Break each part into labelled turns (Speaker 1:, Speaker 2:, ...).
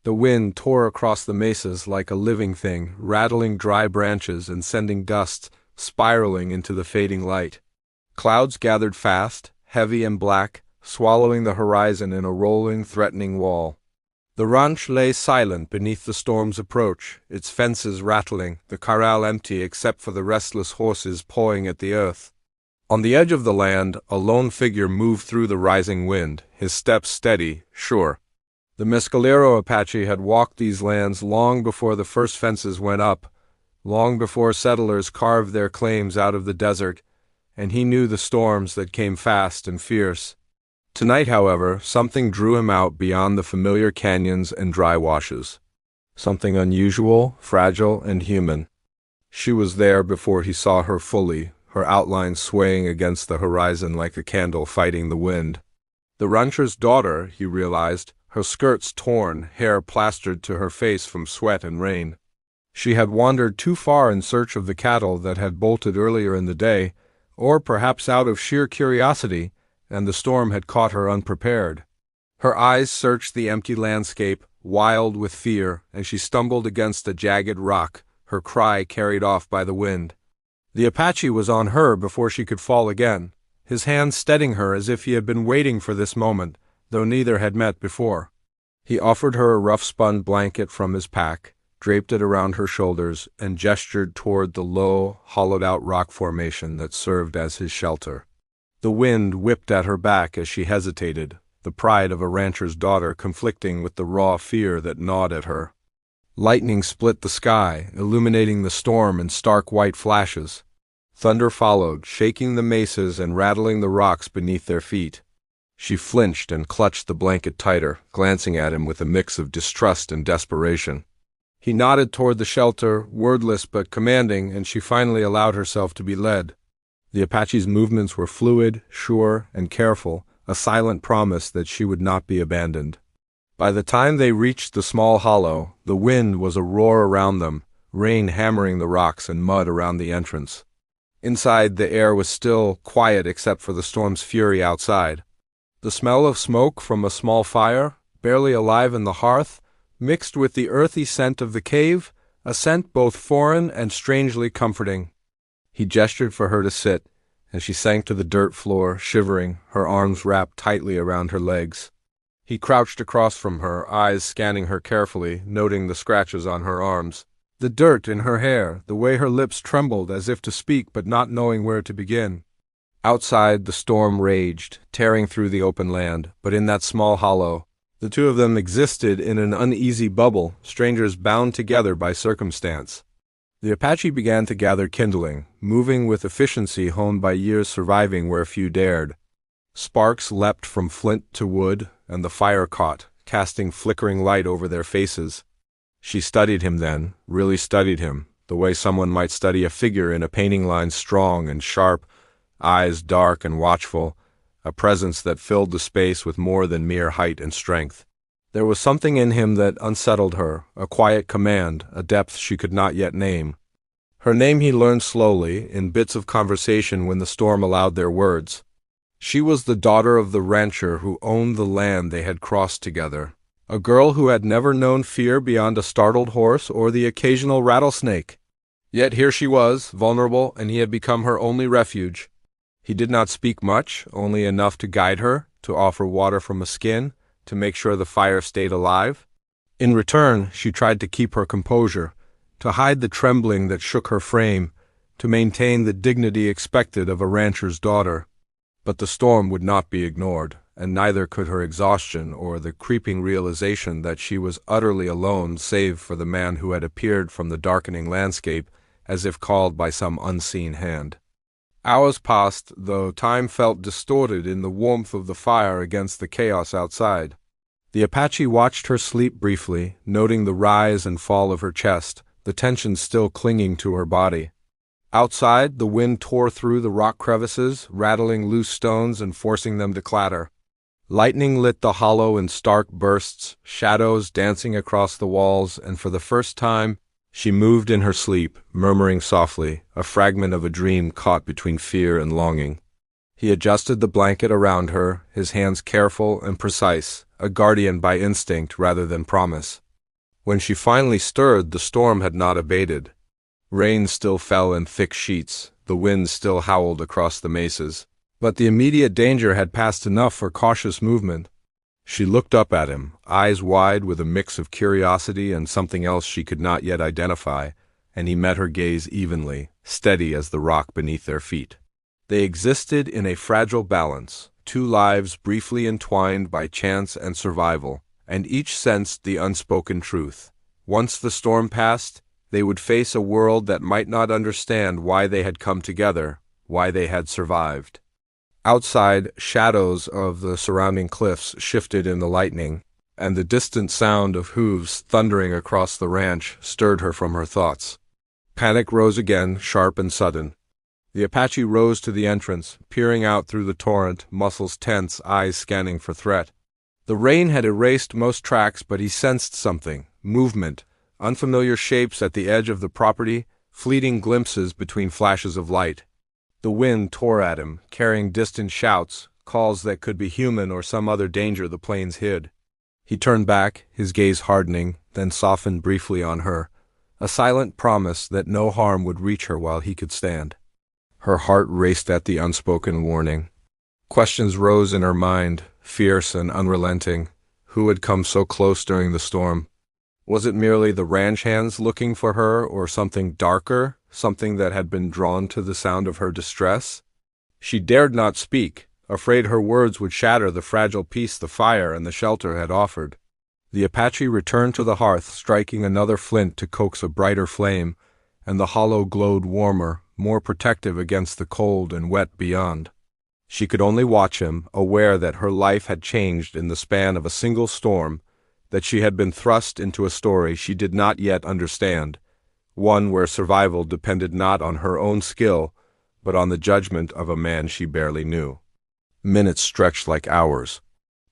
Speaker 1: The wind tore across the mesas like a living thing, rattling dry branches and sending dust spiraling into the fading light. Clouds gathered fast, heavy and black, swallowing the horizon in a rolling, threatening wall. The ranch lay silent beneath the storm's approach, its fences rattling, the corral empty except for the restless horses pawing at the earth. On the edge of the land, a lone figure moved through the rising wind, his steps steady, sure. The Mescalero Apache had walked these lands long before the first fences went up, long before settlers carved their claims out of the desert, and he knew the storms that came fast and fierce. Tonight, however, something drew him out beyond the familiar canyons and dry washes. Something unusual, fragile, and human. She was there before he saw her fully, her outline swaying against the horizon like a candle fighting the wind. The rancher's daughter, he realized, her skirts torn, hair plastered to her face from sweat and rain. She had wandered too far in search of the cattle that had bolted earlier in the day, or perhaps out of sheer curiosity, and the storm had caught her unprepared. Her eyes searched the empty landscape, wild with fear, and she stumbled against a jagged rock, her cry carried off by the wind. The Apache was on her before she could fall again, his hand steadying her as if he had been waiting for this moment, though neither had met before. He offered her a rough-spun blanket from his pack, draped it around her shoulders, and gestured toward the low, hollowed-out rock formation that served as his shelter. The wind whipped at her back as she hesitated, the pride of a rancher's daughter conflicting with the raw fear that gnawed at her. Lightning split the sky, illuminating the storm in stark white flashes. Thunder followed, shaking the mesas and rattling the rocks beneath their feet. She flinched and clutched the blanket tighter, glancing at him with a mix of distrust and desperation. He nodded toward the shelter, wordless but commanding, and she finally allowed herself to be led. The Apache's movements were fluid, sure, and careful, a silent promise that she would not be abandoned. By the time they reached the small hollow, the wind was a roar around them, rain hammering the rocks and mud around the entrance. Inside, the air was still, quiet except for the storm's fury outside. The smell of smoke from a small fire, barely alive in the hearth, mixed with the earthy scent of the cave, a scent both foreign and strangely comforting. He gestured for her to sit, and she sank to the dirt floor, shivering, her arms wrapped tightly around her legs. He crouched across from her, eyes scanning her carefully, noting the scratches on her arms, the dirt in her hair, the way her lips trembled as if to speak but not knowing where to begin. Outside, the storm raged, tearing through the open land, but in that small hollow, the two of them existed in an uneasy bubble, strangers bound together by circumstance. The Apache began to gather kindling, moving with efficiency honed by years surviving where few dared. Sparks leapt from flint to wood, and the fire caught, casting flickering light over their faces. She studied him then, really studied him, the way someone might study a figure in a painting line, strong and sharp, eyes dark and watchful, a presence that filled the space with more than mere height and strength. There was something in him that unsettled her, a quiet command, a depth she could not yet name. Her name he learned slowly, in bits of conversation when the storm allowed their words. She was the daughter of the rancher who owned the land they had crossed together, a girl who had never known fear beyond a startled horse or the occasional rattlesnake. Yet here she was, vulnerable, and he had become her only refuge. He did not speak much, only enough to guide her, to offer water from a skin, to make sure the fire stayed alive. In return, she tried to keep her composure, to hide the trembling that shook her frame, to maintain the dignity expected of a rancher's daughter. But the storm would not be ignored, and neither could her exhaustion or the creeping realization that she was utterly alone save for the man who had appeared from the darkening landscape as if called by some unseen hand. Hours passed, though time felt distorted in the warmth of the fire against the chaos outside. The Apache watched her sleep briefly, noting the rise and fall of her chest, the tension still clinging to her body. Outside, the wind tore through the rock crevices, rattling loose stones and forcing them to clatter. Lightning lit the hollow in stark bursts, shadows dancing across the walls, and for the first time, she moved in her sleep, murmuring softly, a fragment of a dream caught between fear and longing. He adjusted the blanket around her, his hands careful and precise, a guardian by instinct rather than promise. When she finally stirred, the storm had not abated. Rain still fell in thick sheets, the wind still howled across the mesas, but the immediate danger had passed enough for cautious movement. She looked up at him, eyes wide with a mix of curiosity and something else she could not yet identify, and he met her gaze evenly, steady as the rock beneath their feet. They existed in a fragile balance, two lives briefly entwined by chance and survival, and each sensed the unspoken truth. Once the storm passed, they would face a world that might not understand why they had come together, why they had survived. Outside, shadows of the surrounding cliffs shifted in the lightning, and the distant sound of hooves thundering across the ranch stirred her from her thoughts. Panic rose again, sharp and sudden. The Apache rose to the entrance, peering out through the torrent, muscles tense, eyes scanning for threat. The rain had erased most tracks, but he sensed something, movement, unfamiliar shapes at the edge of the property, fleeting glimpses between flashes of light. The wind tore at him, carrying distant shouts, calls that could be human or some other danger the plains hid. He turned back, his gaze hardening, then softened briefly on her, a silent promise that no harm would reach her while he could stand. Her heart raced at the unspoken warning. Questions rose in her mind, fierce and unrelenting. Who had come so close during the storm? Was it merely the ranch hands looking for her, or something darker, something that had been drawn to the sound of her distress? She dared not speak, afraid her words would shatter the fragile peace the fire and the shelter had offered. The Apache returned to the hearth, striking another flint to coax a brighter flame, and the hollow glowed warmer, more protective against the cold and wet beyond. She could only watch him, aware that her life had changed in the span of a single storm, that she had been thrust into a story she did not yet understand, one where survival depended not on her own skill, but on the judgment of a man she barely knew. Minutes stretched like hours.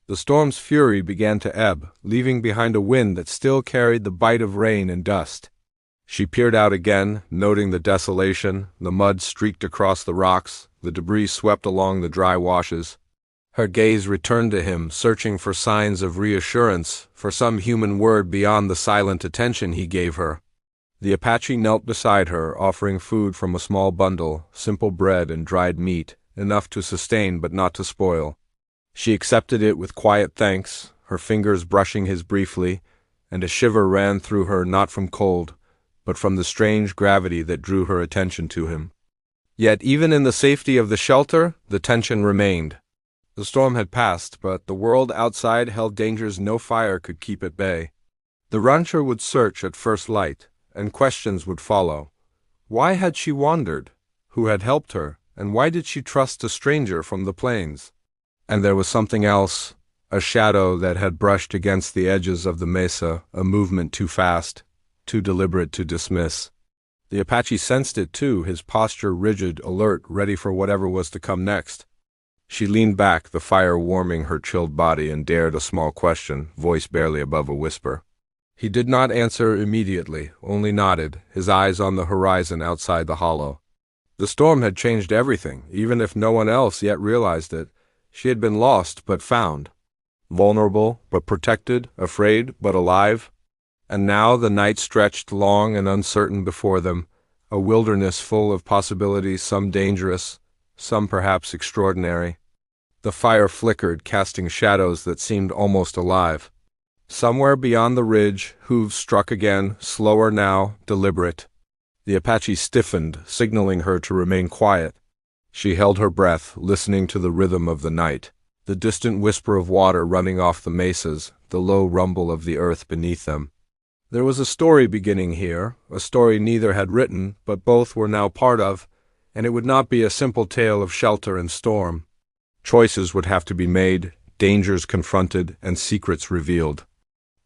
Speaker 1: The storm's fury began to ebb, leaving behind a wind that still carried the bite of rain and dust. She peered out again, noting the desolation, the mud streaked across the rocks, the debris swept along the dry washes. Her gaze returned to him, searching for signs of reassurance, for some human word beyond the silent attention he gave her. The Apache knelt beside her, offering food from a small bundle, simple bread and dried meat, enough to sustain but not to spoil. She accepted it with quiet thanks, her fingers brushing his briefly, and a shiver ran through her not from cold, but from the strange gravity that drew her attention to him. Yet even in the safety of the shelter, the tension remained. The storm had passed, but the world outside held dangers no fire could keep at bay. The rancher would search at first light, and questions would follow. Why had she wandered? Who had helped her? And why did she trust a stranger from the plains? And there was something else, a shadow that had brushed against the edges of the mesa, a movement too fast, too deliberate to dismiss. The Apache sensed it too, his posture rigid, alert, ready for whatever was to come next. She leaned back, the fire warming her chilled body, and dared a small question, voice barely above a whisper. He did not answer immediately, only nodded, his eyes on the horizon outside the hollow. The storm had changed everything, even if no one else yet realized it. She had been lost but found, vulnerable but protected, afraid but alive. And now the night stretched long and uncertain before them, a wilderness full of possibilities, some dangerous, some perhaps extraordinary. The fire flickered, casting shadows that seemed almost alive. Somewhere beyond the ridge, hooves struck again, slower now, deliberate. The Apache stiffened, signaling her to remain quiet. She held her breath, listening to the rhythm of the night, the distant whisper of water running off the mesas, the low rumble of the earth beneath them. There was a story beginning here, a story neither had written, but both were now part of, and it would not be a simple tale of shelter and storm. Choices would have to be made, dangers confronted, and secrets revealed.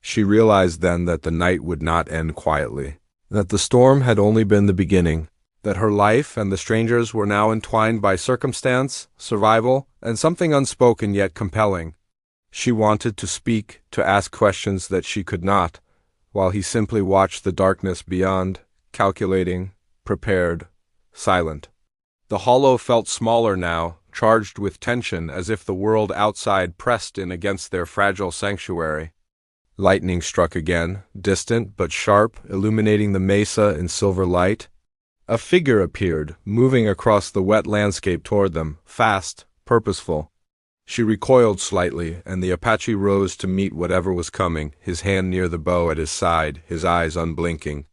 Speaker 1: She realized then that the night would not end quietly, that the storm had only been the beginning, that her life and the stranger's were now entwined by circumstance, survival, and something unspoken yet compelling. She wanted to speak, to ask questions that she could not, while he simply watched the darkness beyond, calculating, prepared, silent. The hollow felt smaller now, charged with tension as if the world outside pressed in against their fragile sanctuary. Lightning struck again, distant but sharp, illuminating the mesa in silver light. A figure appeared, moving across the wet landscape toward them, fast, purposeful. She recoiled slightly, and the Apache rose to meet whatever was coming, his hand near the bow at his side, his eyes unblinking.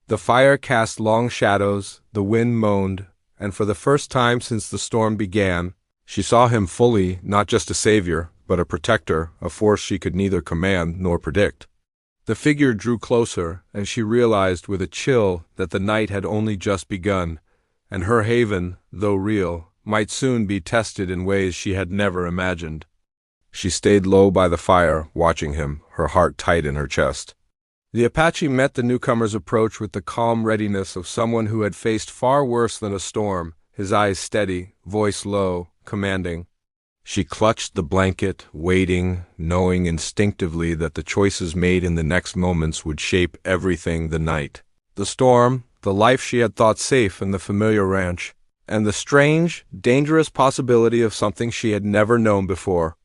Speaker 1: The fire cast long shadows, the wind moaned, and for the first time since the storm began, she saw him fully, not just a savior, but a protector, a force she could neither command nor predict. The figure drew closer, and she realized with a chill that the night had only just begun, and her haven, though real, might soon be tested in ways she had never imagined. She stayed low by the fire, watching him, her heart tight in her chest. The Apache met the newcomer's approach with the calm readiness of someone who had faced far worse than a storm, his eyes steady, voice low, commanding. She clutched the blanket, waiting, knowing instinctively that the choices made in the next moments would shape everything the night. The storm, the life she had thought safe in the familiar ranch, and the strange, dangerous possibility of something she had never known before.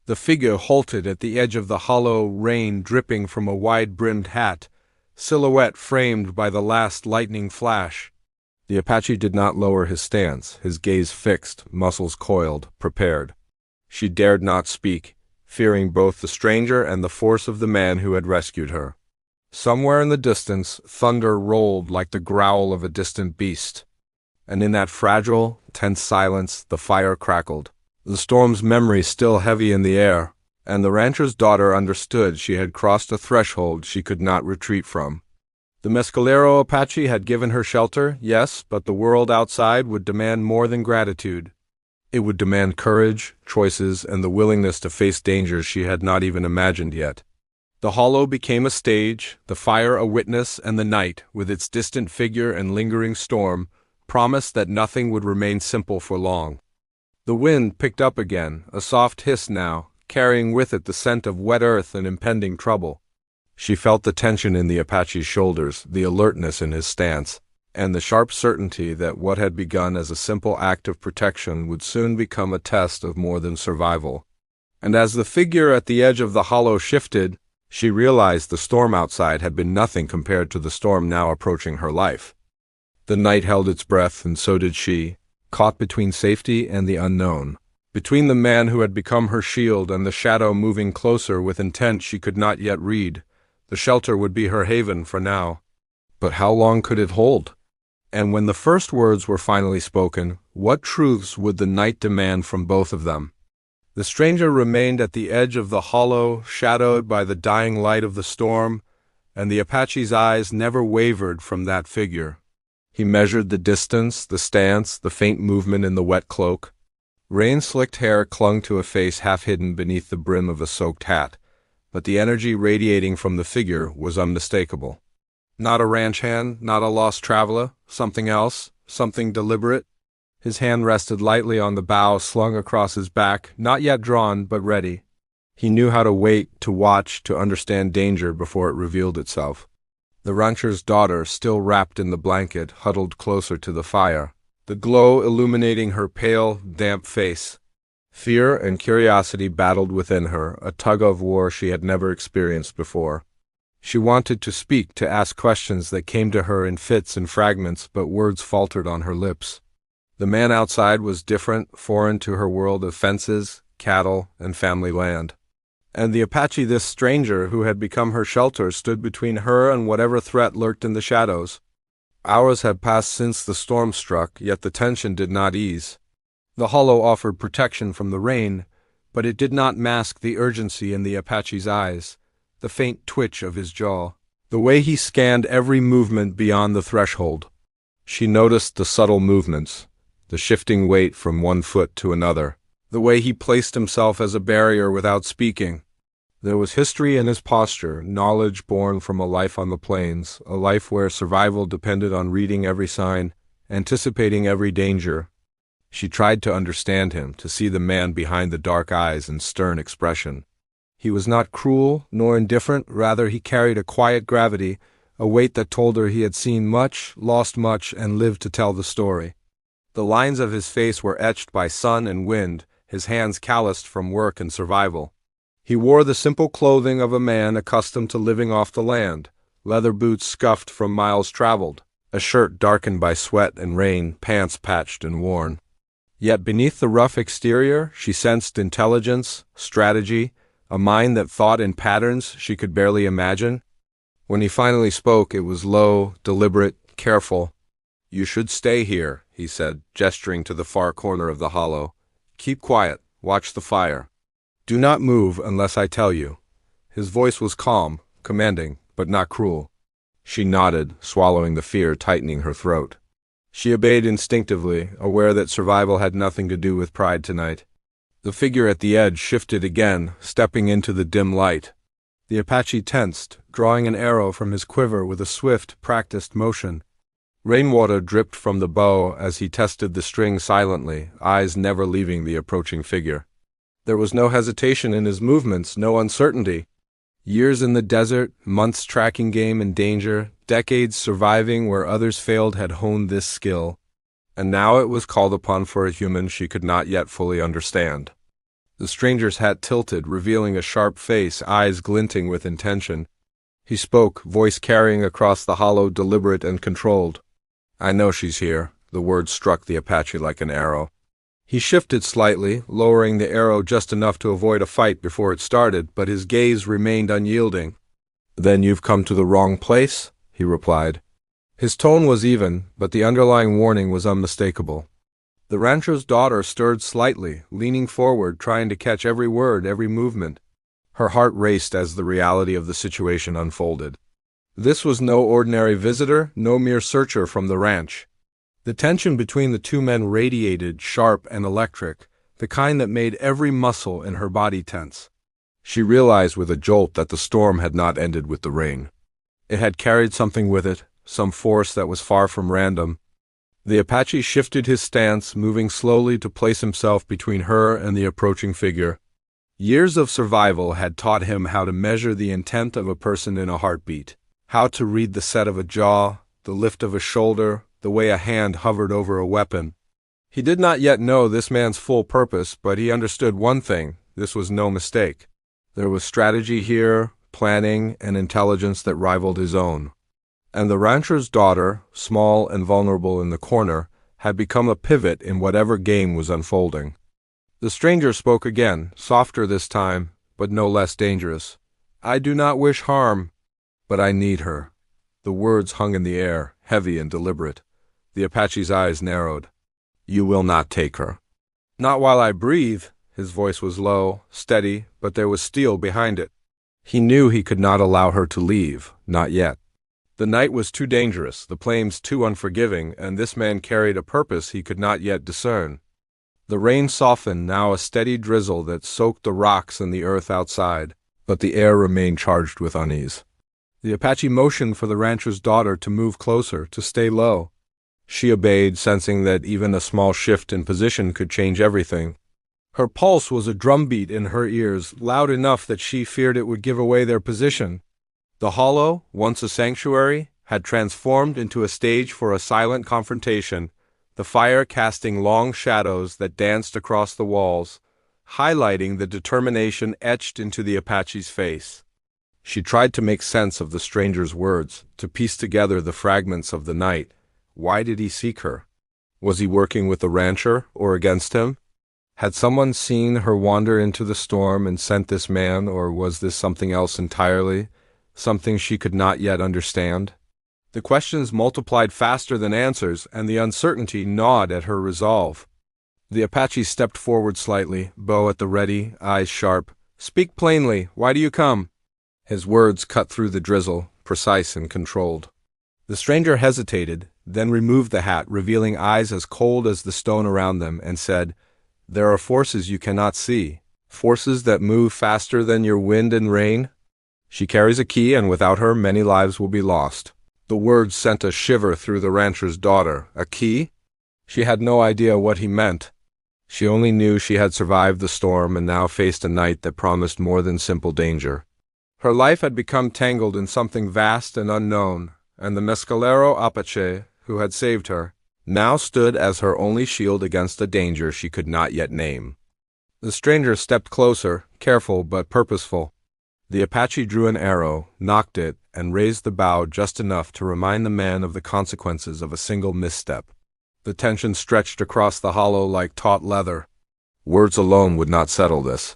Speaker 1: The figure halted at the edge of the hollow, rain dripping from a wide-brimmed hat, silhouette framed by the last lightning flash. The Apache did not lower his stance, his gaze fixed, muscles coiled, prepared. She dared not speak, fearing both the stranger and the force of the man who had rescued her. Somewhere in the distance, thunder rolled like the growl of a distant beast. And in that fragile, tense silence, the fire crackled, the storm's memory still heavy in the air, and the rancher's daughter understood she had crossed a threshold she could not retreat from. The Mescalero Apache had given her shelter, yes, but the world outside would demand more than gratitude. It would demand courage, choices, and the willingness to face dangers she had not even imagined yet. The hollow became a stage, the fire a witness, and the night, with its distant figure and lingering storm, promised that nothing would remain simple for long. The wind picked up again, a soft hiss now, carrying with it the scent of wet earth and impending trouble. She felt the tension in the Apache's shoulders, the alertness in his stance, and the sharp certainty that what had begun as a simple act of protection would soon become a test of more than survival. And as the figure at the edge of the hollow shifted, she realized the storm outside had been nothing compared to the storm now approaching her life. The night held its breath, and so did she, caught between safety and the unknown, between the man who had become her shield and the shadow moving closer with intent she could not yet read. The shelter would be her haven for now. But how long could it hold? And when the first words were finally spoken, what truths would the night demand from both of them? The stranger remained at the edge of the hollow, shadowed by the dying light of the storm, and the Apache's eyes never wavered from that figure. He measured the distance, the stance, the faint movement in the wet cloak. Rain-slicked hair clung to a face half hidden beneath the brim of a soaked hat, but the energy radiating from the figure was unmistakable. Not a ranch hand, not a lost traveler, something else, something deliberate. His hand rested lightly on the bow slung across his back, not yet drawn, but ready. He knew how to wait, to watch, to understand danger before it revealed itself. The rancher's daughter, still wrapped in the blanket, huddled closer to the fire, the glow illuminating her pale, damp face. Fear and curiosity battled within her, a tug-of-war she had never experienced before. She wanted to speak, to ask questions that came to her in fits and fragments, but words faltered on her lips. The man outside was different, foreign to her world of fences, cattle, and family land. And the Apache, this stranger who had become her shelter, stood between her and whatever threat lurked in the shadows. Hours had passed since the storm struck, yet the tension did not ease. The hollow offered protection from the rain, but it did not mask the urgency in the Apache's eyes, the faint twitch of his jaw, the way he scanned every movement beyond the threshold. She noticed the subtle movements, the shifting weight from one foot to another, the way he placed himself as a barrier without speaking. There was history in his posture, knowledge born from a life on the plains, a life where survival depended on reading every sign, anticipating every danger. She tried to understand him, to see the man behind the dark eyes and stern expression. He was not cruel nor indifferent, rather he carried a quiet gravity, a weight that told her he had seen much, lost much, and lived to tell the story. The lines of his face were etched by sun and wind, his hands calloused from work and survival. He wore the simple clothing of a man accustomed to living off the land, leather boots scuffed from miles traveled, a shirt darkened by sweat and rain, pants patched and worn. Yet beneath the rough exterior, she sensed intelligence, strategy, a mind that thought in patterns she could barely imagine. When he finally spoke, it was low, deliberate, careful. "You should stay here," he said, gesturing to the far corner of the hollow. "Keep quiet, watch the fire. Do not move unless I tell you." His voice was calm, commanding, but not cruel. She nodded, swallowing the fear tightening her throat. She obeyed instinctively, aware that survival had nothing to do with pride tonight. The figure at the edge shifted again, stepping into the dim light. The Apache tensed, drawing an arrow from his quiver with a swift, practiced motion. Rainwater dripped from the bow as he tested the string silently, eyes never leaving the approaching figure. There was no hesitation in his movements, no uncertainty. Years in the desert, months tracking game in danger, decades surviving where others failed had honed this skill. And now it was called upon for a human she could not yet fully understand. The stranger's hat tilted, revealing a sharp face, eyes glinting with intention. He spoke, voice carrying across the hollow, deliberate and controlled. "I know she's here." The words struck the Apache like an arrow. He shifted slightly, lowering the arrow just enough to avoid a fight before it started, but his gaze remained unyielding. "Then you've come to the wrong place?" he replied. His tone was even, but the underlying warning was unmistakable. The rancher's daughter stirred slightly, leaning forward, trying to catch every word, every movement. Her heart raced as the reality of the situation unfolded. This was no ordinary visitor, no mere searcher from the ranch. The tension between the two men radiated, sharp and electric, the kind that made every muscle in her body tense. She realized with a jolt that the storm had not ended with the rain. It had carried something with it, some force that was far from random. The Apache shifted his stance, moving slowly to place himself between her and the approaching figure. Years of survival had taught him how to measure the intent of a person in a heartbeat, how to read the set of a jaw, the lift of a shoulder, the way a hand hovered over a weapon. He did not yet know this man's full purpose, but he understood one thing: this was no mistake. There was strategy here, planning, and intelligence that rivaled his own. And the rancher's daughter, small and vulnerable in the corner, had become a pivot in whatever game was unfolding. The stranger spoke again, softer this time, but no less dangerous. "I do not wish harm, but I need her." The words hung in the air, heavy and deliberate. The Apache's eyes narrowed. "You will not take her." "Not while I breathe." His voice was low, steady, but there was steel behind it. He knew he could not allow her to leave, not yet. The night was too dangerous, the plains too unforgiving, and this man carried a purpose he could not yet discern. The rain softened, now a steady drizzle that soaked the rocks and the earth outside, but the air remained charged with unease. The Apache motioned for the rancher's daughter to move closer, to stay low. She obeyed, sensing that even a small shift in position could change everything. Her pulse was a drumbeat in her ears, loud enough that she feared it would give away their position. The hollow, once a sanctuary, had transformed into a stage for a silent confrontation, the fire casting long shadows that danced across the walls, highlighting the determination etched into the Apache's face. She tried to make sense of the stranger's words, to piece together the fragments of the night. Why did he seek her? Was he working with the rancher, or against him? Had someone seen her wander into the storm and sent this man, or was this something else entirely? Something she could not yet understand? The questions multiplied faster than answers, and the uncertainty gnawed at her resolve. The Apache stepped forward slightly, bow at the ready, eyes sharp. "Speak plainly. Why do you come?" His words cut through the drizzle, precise and controlled. The stranger hesitated, then removed the hat, revealing eyes as cold as the stone around them, and said, "There are forces you cannot see, forces that move faster than your wind and rain. She carries a key, and without her many lives will be lost." The words sent a shiver through the rancher's daughter. A key? She had no idea what he meant. She only knew she had survived the storm and now faced a night that promised more than simple danger. Her life had become tangled in something vast and unknown, and the Mescalero Apache, who had saved her, now stood as her only shield against a danger she could not yet name. The stranger stepped closer, careful but purposeful. The Apache drew an arrow, nocked it, and raised the bow just enough to remind the man of the consequences of a single misstep. The tension stretched across the hollow like taut leather. Words alone would not settle this.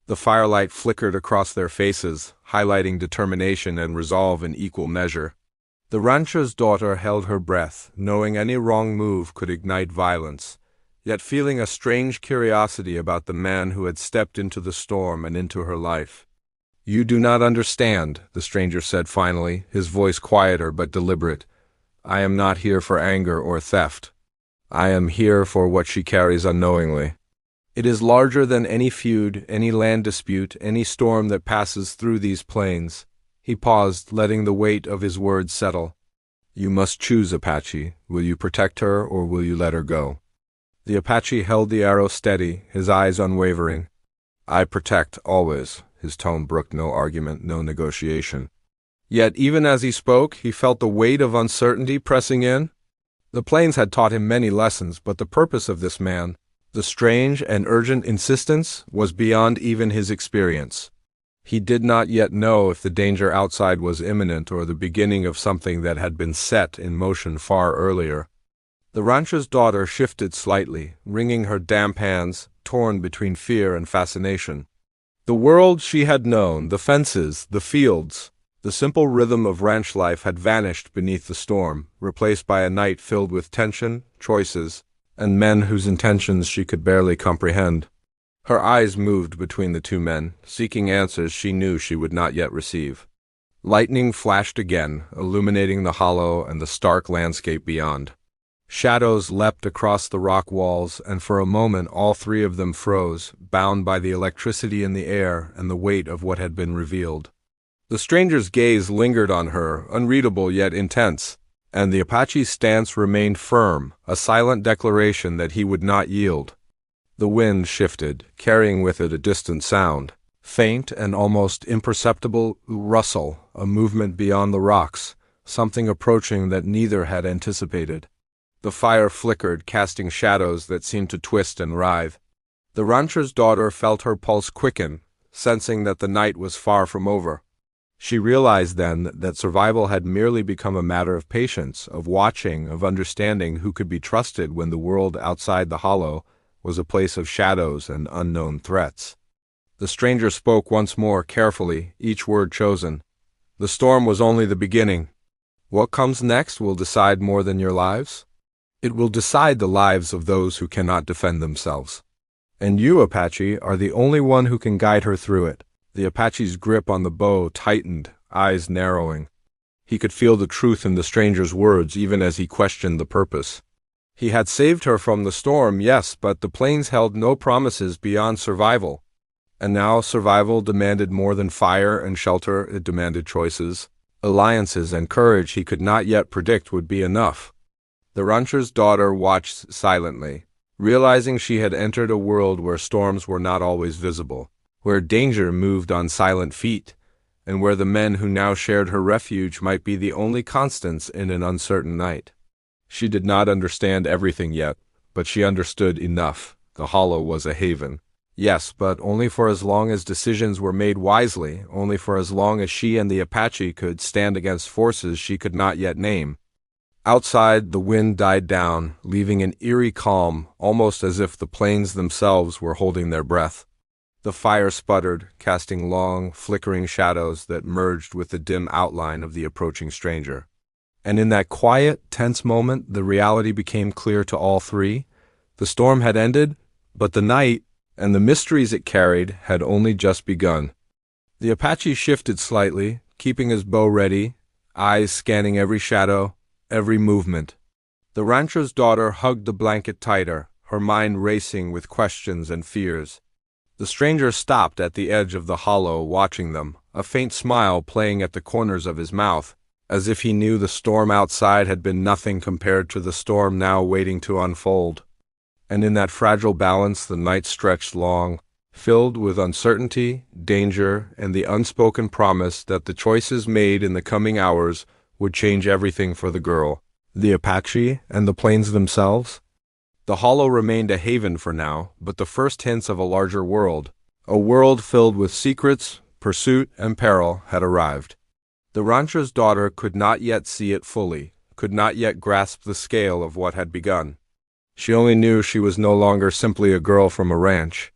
Speaker 1: The firelight flickered across their faces, highlighting determination and resolve in equal measure. The rancher's daughter held her breath, knowing any wrong move could ignite violence, yet feeling a strange curiosity about the man who had stepped into the storm and into her life. "You do not understand," the stranger said finally, his voice quieter but deliberate. "I am not here for anger or theft. I am here for what she carries unknowingly. It is larger than any feud, any land dispute, any storm that passes through these plains." He paused, letting the weight of his words settle. "You must choose, Apache. Will you protect her or will you let her go?" The Apache held the arrow steady, his eyes unwavering. "I protect, always." His tone brooked no argument, no negotiation. Yet even as he spoke, he felt the weight of uncertainty pressing in. The plains had taught him many lessons, but the purpose of this man, the strange and urgent insistence, was beyond even his experience. He did not yet know if the danger outside was imminent or the beginning of something that had been set in motion far earlier. The rancher's daughter shifted slightly, wringing her damp hands, torn between fear and fascination. The world she had known, the fences, the fields, the simple rhythm of ranch life had vanished beneath the storm, replaced by a night filled with tension, choices, and men whose intentions she could barely comprehend. Her eyes moved between the two men, seeking answers she knew she would not yet receive. Lightning flashed again, illuminating the hollow and the stark landscape beyond. Shadows leapt across the rock walls, and for a moment all three of them froze, bound by the electricity in the air and the weight of what had been revealed. The stranger's gaze lingered on her, unreadable yet intense, and the Apache's stance remained firm, a silent declaration that he would not yield. The wind shifted, carrying with it a distant sound, faint and almost imperceptible rustle, a movement beyond the rocks, something approaching that neither had anticipated. The fire flickered, casting shadows that seemed to twist and writhe. The rancher's daughter felt her pulse quicken, sensing that the night was far from over. She realized then that survival had merely become a matter of patience, of watching, of understanding who could be trusted when the world outside the hollow was a place of shadows and unknown threats. The stranger spoke once more, carefully, each word chosen. "The storm was only the beginning. What comes next will decide more than your lives. It will decide the lives of those who cannot defend themselves. And you, Apache, are the only one who can guide her through it." The Apache's grip on the bow tightened, eyes narrowing. He could feel the truth in the stranger's words even as he questioned the purpose. He had saved her from the storm, yes, but the plains held no promises beyond survival. And now survival demanded more than fire and shelter, it demanded choices. Alliances and courage he could not yet predict would be enough. The rancher's daughter watched silently, realizing she had entered a world where storms were not always visible, where danger moved on silent feet, and where the men who now shared her refuge might be the only constants in an uncertain night. She did not understand everything yet, but she understood enough. The hollow was a haven. Yes, but only for as long as decisions were made wisely, only for as long as she and the Apache could stand against forces she could not yet name. Outside, the wind died down, leaving an eerie calm, almost as if the plains themselves were holding their breath. The fire sputtered, casting long, flickering shadows that merged with the dim outline of the approaching stranger. And in that quiet, tense moment, the reality became clear to all three. The storm had ended, but the night, and the mysteries it carried, had only just begun. The Apache shifted slightly, keeping his bow ready, eyes scanning every shadow, every movement. The rancher's daughter hugged the blanket tighter, her mind racing with questions and fears. The stranger stopped at the edge of the hollow, watching them, a faint smile playing at the corners of his mouth, as if he knew the storm outside had been nothing compared to the storm now waiting to unfold. And in that fragile balance the night stretched long, filled with uncertainty, danger, and the unspoken promise that the choices made in the coming hours would change everything for the girl, the Apache, and the plains themselves. The hollow remained a haven for now, but the first hints of a world filled with secrets, pursuit, and peril, had arrived. The rancher's daughter could not yet see it fully, could not yet grasp the scale of what had begun. She only knew she was no longer simply a girl from a ranch.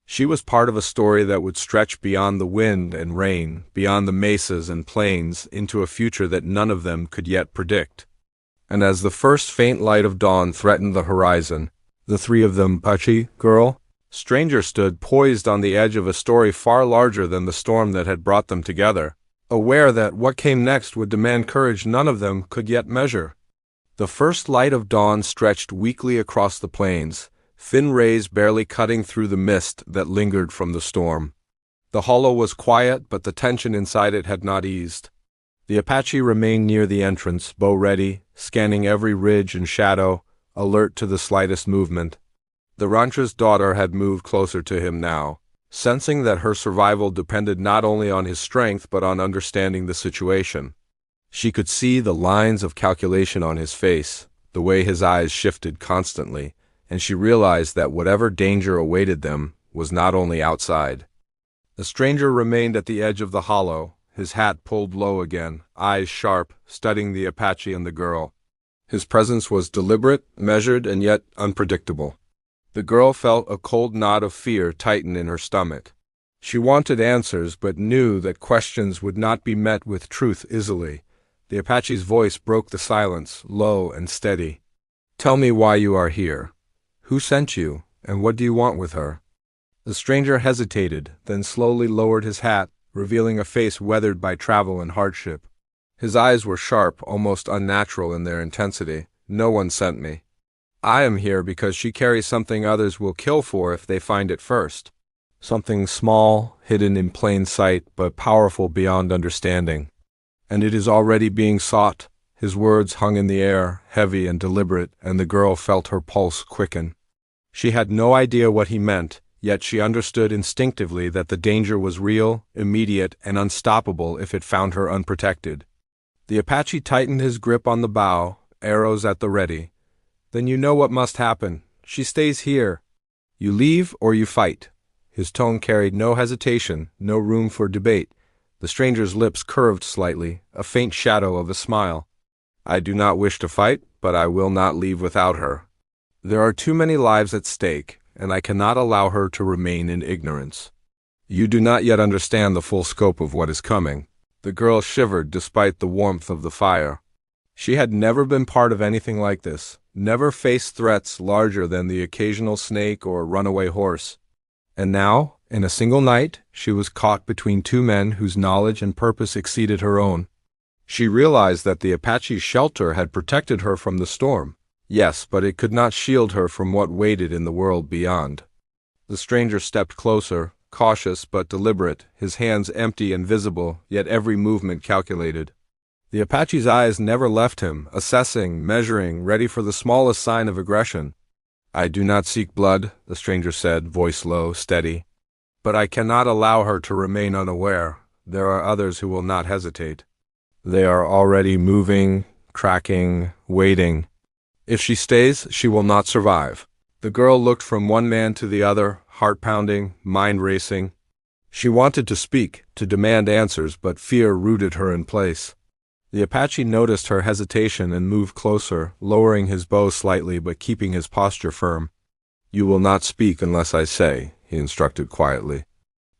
Speaker 1: She was part of a story that would stretch beyond the wind and rain, beyond the mesas and plains, into a future that none of them could yet predict. And as the first faint light of dawn threatened the horizon, the three of them, Apache, girl, stranger, stood poised on the edge of a story far larger than the storm that had brought them together, aware that what came next would demand courage none of them could yet measure. The first light of dawn stretched weakly across the plains, thin rays barely cutting through the mist that lingered from the storm. The hollow was quiet, but the tension inside it had not eased. The Apache remained near the entrance, bow ready, scanning every ridge and shadow, alert to the slightest movement. The rancher's daughter had moved closer to him now, sensing that her survival depended not only on his strength but on understanding the situation. She could see the lines of calculation on his face, the way his eyes shifted constantly, and she realized that whatever danger awaited them was not only outside. The stranger remained at the edge of the hollow, his hat pulled low again, eyes sharp, studying the Apache and the girl. His presence was deliberate, measured, and yet unpredictable. The girl felt a cold knot of fear tighten in her stomach. She wanted answers, but knew that questions would not be met with truth easily. The Apache's voice broke the silence, low and steady. "Tell me why you are here. Who sent you, and what do you want with her?" The stranger hesitated, then slowly lowered his hat, revealing a face weathered by travel and hardship. His eyes were sharp, almost unnatural in their intensity. "No one sent me. I am here because she carries something others will kill for if they find it first. Something small, hidden in plain sight, but powerful beyond understanding. And it is already being sought." His words hung in the air, heavy and deliberate, and the girl felt her pulse quicken. She had no idea what he meant, yet she understood instinctively that the danger was real, immediate, and unstoppable if it found her unprotected. The Apache tightened his grip on the bow, arrows at the ready. "Then you know what must happen. She stays here. You leave or you fight." His tone carried no hesitation, no room for debate. The stranger's lips curved slightly, a faint shadow of a smile. "I do not wish to fight, but I will not leave without her. There are too many lives at stake, and I cannot allow her to remain in ignorance. You do not yet understand the full scope of what is coming." The girl shivered despite the warmth of the fire. She had never been part of anything like this, never faced threats larger than the occasional snake or runaway horse. And now, in a single night, she was caught between two men whose knowledge and purpose exceeded her own. She realized that the Apache's shelter had protected her from the storm. Yes, but it could not shield her from what waited in the world beyond. The stranger stepped closer, cautious but deliberate, his hands empty and visible, yet every movement calculated. The Apache's eyes never left him, assessing, measuring, ready for the smallest sign of aggression. "I do not seek blood," the stranger said, voice low, steady. "But I cannot allow her to remain unaware. There are others who will not hesitate. They are already moving, tracking, waiting. If she stays, she will not survive." The girl looked from one man to the other, heart pounding, mind racing. She wanted to speak, to demand answers, but fear rooted her in place. The Apache noticed her hesitation and moved closer, lowering his bow slightly but keeping his posture firm. "You will not speak unless I say," he instructed quietly.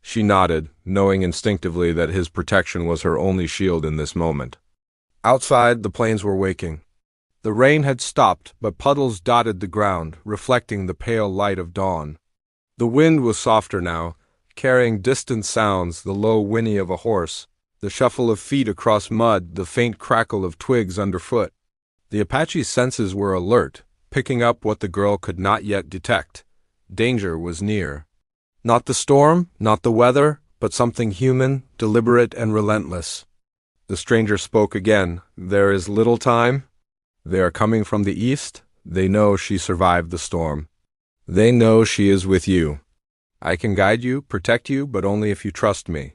Speaker 1: She nodded, knowing instinctively that his protection was her only shield in this moment. Outside, the plains were waking. The rain had stopped, but puddles dotted the ground, reflecting the pale light of dawn. The wind was softer now, carrying distant sounds, the low whinny of a horse, the shuffle of feet across mud, the faint crackle of twigs underfoot. The Apache's senses were alert, picking up what the girl could not yet detect. Danger was near. Not the storm, not the weather, but something human, deliberate, and relentless. The stranger spoke again. "There is little time. They are coming from the east. They know she survived the storm. They know she is with you. I can guide you, protect you, but only if you trust me."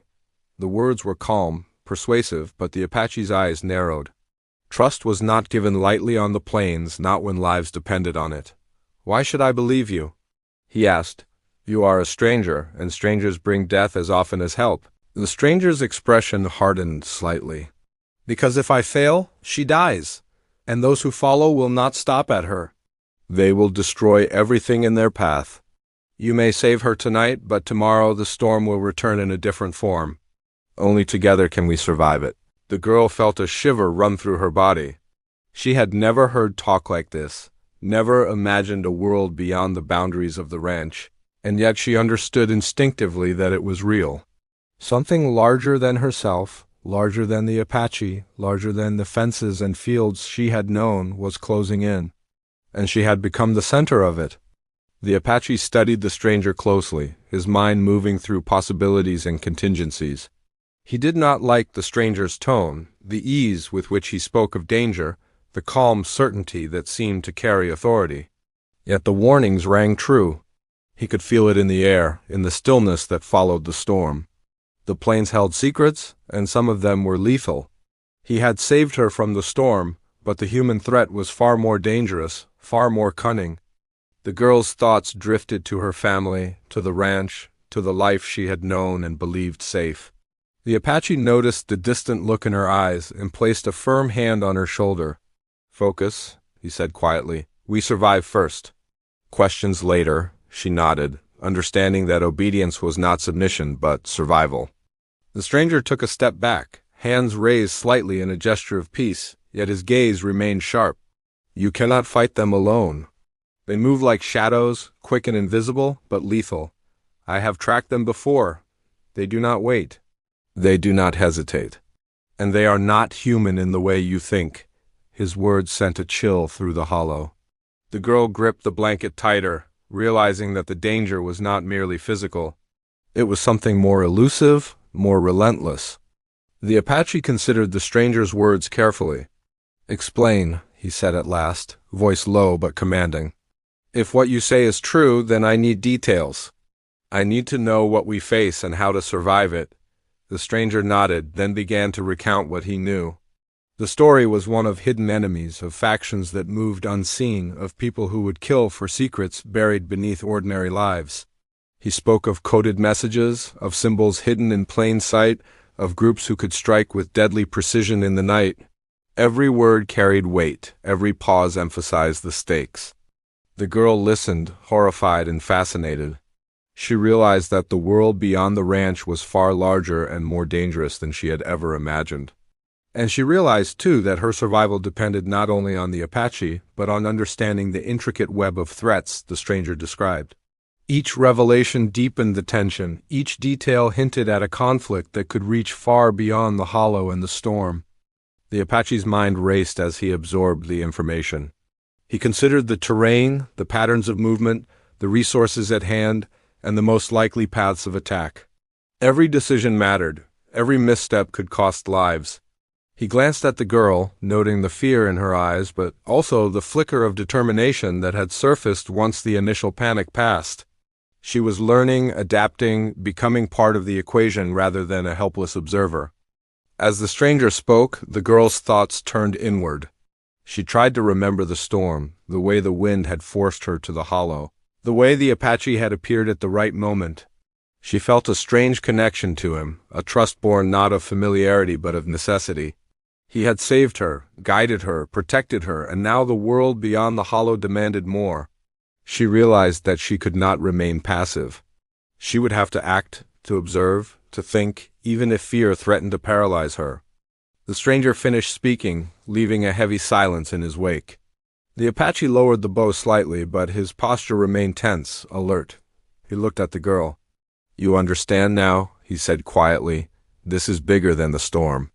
Speaker 1: The words were calm, persuasive, but the Apache's eyes narrowed. Trust was not given lightly on the plains, not when lives depended on it. "Why should I believe you?" he asked. "You are a stranger, and strangers bring death as often as help." The stranger's expression hardened slightly. "Because if I fail, she dies, and those who follow will not stop at her. They will destroy everything in their path. You may save her tonight, but tomorrow the storm will return in a different form. Only together can we survive it." The girl felt a shiver run through her body. She had never heard talk like this, never imagined a world beyond the boundaries of the ranch, and yet she understood instinctively that it was real. Something larger than herself, larger than the Apache, larger than the fences and fields she had known, was closing in, and she had become the center of it. The Apache studied the stranger closely, his mind moving through possibilities and contingencies. He did not like the stranger's tone, the ease with which he spoke of danger, the calm certainty that seemed to carry authority. Yet the warnings rang true. He could feel it in the air, in the stillness that followed the storm. The plains held secrets, and some of them were lethal. He had saved her from the storm, but the human threat was far more dangerous, far more cunning. The girl's thoughts drifted to her family, to the ranch, to the life she had known and believed safe. The Apache noticed the distant look in her eyes and placed a firm hand on her shoulder. "Focus," he said quietly. "We survive first. Questions later." She nodded, understanding that obedience was not submission but survival. The stranger took a step back, hands raised slightly in a gesture of peace, yet his gaze remained sharp. "You cannot fight them alone. They move like shadows, quick and invisible, but lethal. I have tracked them before. They do not wait. They do not hesitate. And they are not human in the way you think." His words sent a chill through the hollow. The girl gripped the blanket tighter, realizing that the danger was not merely physical. It was something more elusive, more relentless. The Apache considered the stranger's words carefully. "Explain," he said at last, voice low but commanding. "If what you say is true, then I need details. I need to know what we face and how to survive it." The stranger nodded, then began to recount what he knew. The story was one of hidden enemies, of factions that moved unseen, of people who would kill for secrets buried beneath ordinary lives. He spoke of coded messages, of symbols hidden in plain sight, of groups who could strike with deadly precision in the night. Every word carried weight, every pause emphasized the stakes. The girl listened, horrified and fascinated. She realized that the world beyond the ranch was far larger and more dangerous than she had ever imagined. And she realized, too, that her survival depended not only on the Apache, but on understanding the intricate web of threats the stranger described. Each revelation deepened the tension, each detail hinted at a conflict that could reach far beyond the hollow and the storm. The Apache's mind raced as he absorbed the information. He considered the terrain, the patterns of movement, the resources at hand, and the most likely paths of attack. Every decision mattered. Every misstep could cost lives. He glanced at the girl, noting the fear in her eyes, but also the flicker of determination that had surfaced once the initial panic passed. She was learning, adapting, becoming part of the equation rather than a helpless observer. As the stranger spoke, the girl's thoughts turned inward. She tried to remember the storm, the way the wind had forced her to the hollow, the way the Apache had appeared at the right moment. She felt a strange connection to him, a trust born not of familiarity but of necessity. He had saved her, guided her, protected her, and now the world beyond the hollow demanded more. She realized that she could not remain passive. She would have to act, to observe, to think, even if fear threatened to paralyze her. The stranger finished speaking, leaving a heavy silence in his wake. The Apache lowered the bow slightly, but his posture remained tense, alert. He looked at the girl. "You understand now," he said quietly. "This is bigger than the storm.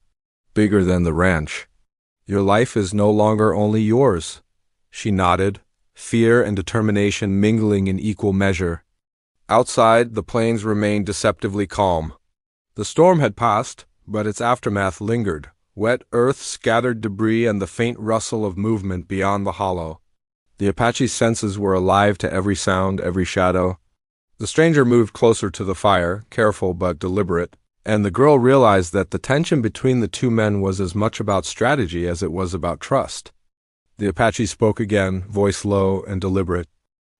Speaker 1: Bigger than the ranch. Your life is no longer only yours." She nodded, fear and determination mingling in equal measure. Outside, the plains remained deceptively calm. The storm had passed, but its aftermath lingered. Wet earth, scattered debris, and the faint rustle of movement beyond the hollow. The Apache's senses were alive to every sound, every shadow. The stranger moved closer to the fire, careful but deliberate, and the girl realized that the tension between the two men was as much about strategy as it was about trust. The Apache spoke again, voice low and deliberate.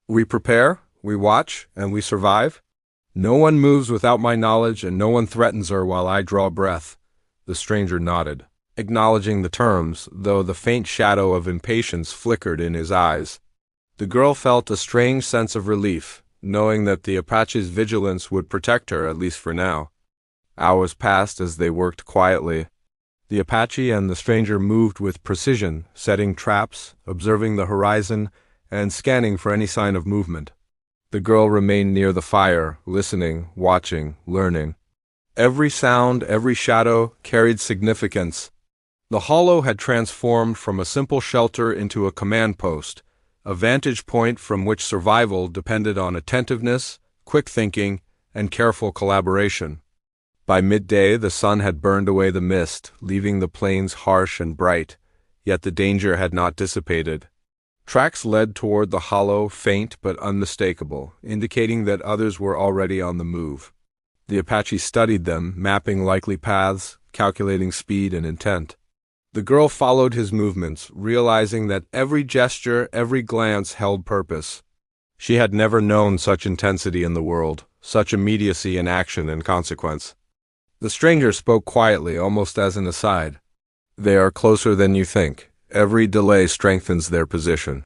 Speaker 1: We prepare, we watch, and we survive. No one moves without my knowledge, and no one threatens her while I draw breath. The stranger nodded, acknowledging the terms, though the faint shadow of impatience flickered in his eyes. The girl felt a strange sense of relief, knowing that the Apache's vigilance would protect her, at least for now. Hours passed as they worked quietly. The Apache and the stranger moved with precision, setting traps, observing the horizon, and scanning for any sign of movement. The girl remained near the fire, listening, watching, learning. Every sound, every shadow carried significance. The hollow had transformed from a simple shelter into a command post, a vantage point from which survival depended on attentiveness, quick thinking, and careful collaboration. By midday, the sun had burned away the mist, leaving the plains harsh and bright, yet the danger had not dissipated. Tracks led toward the hollow, faint but unmistakable, indicating that others were already on the move. The Apache studied them, mapping likely paths, calculating speed and intent. The girl followed his movements, realizing that every gesture, every glance held purpose. She had never known such intensity in the world, such immediacy in action and consequence. The stranger spoke quietly, almost as an aside. They are closer than you think. Every delay strengthens their position.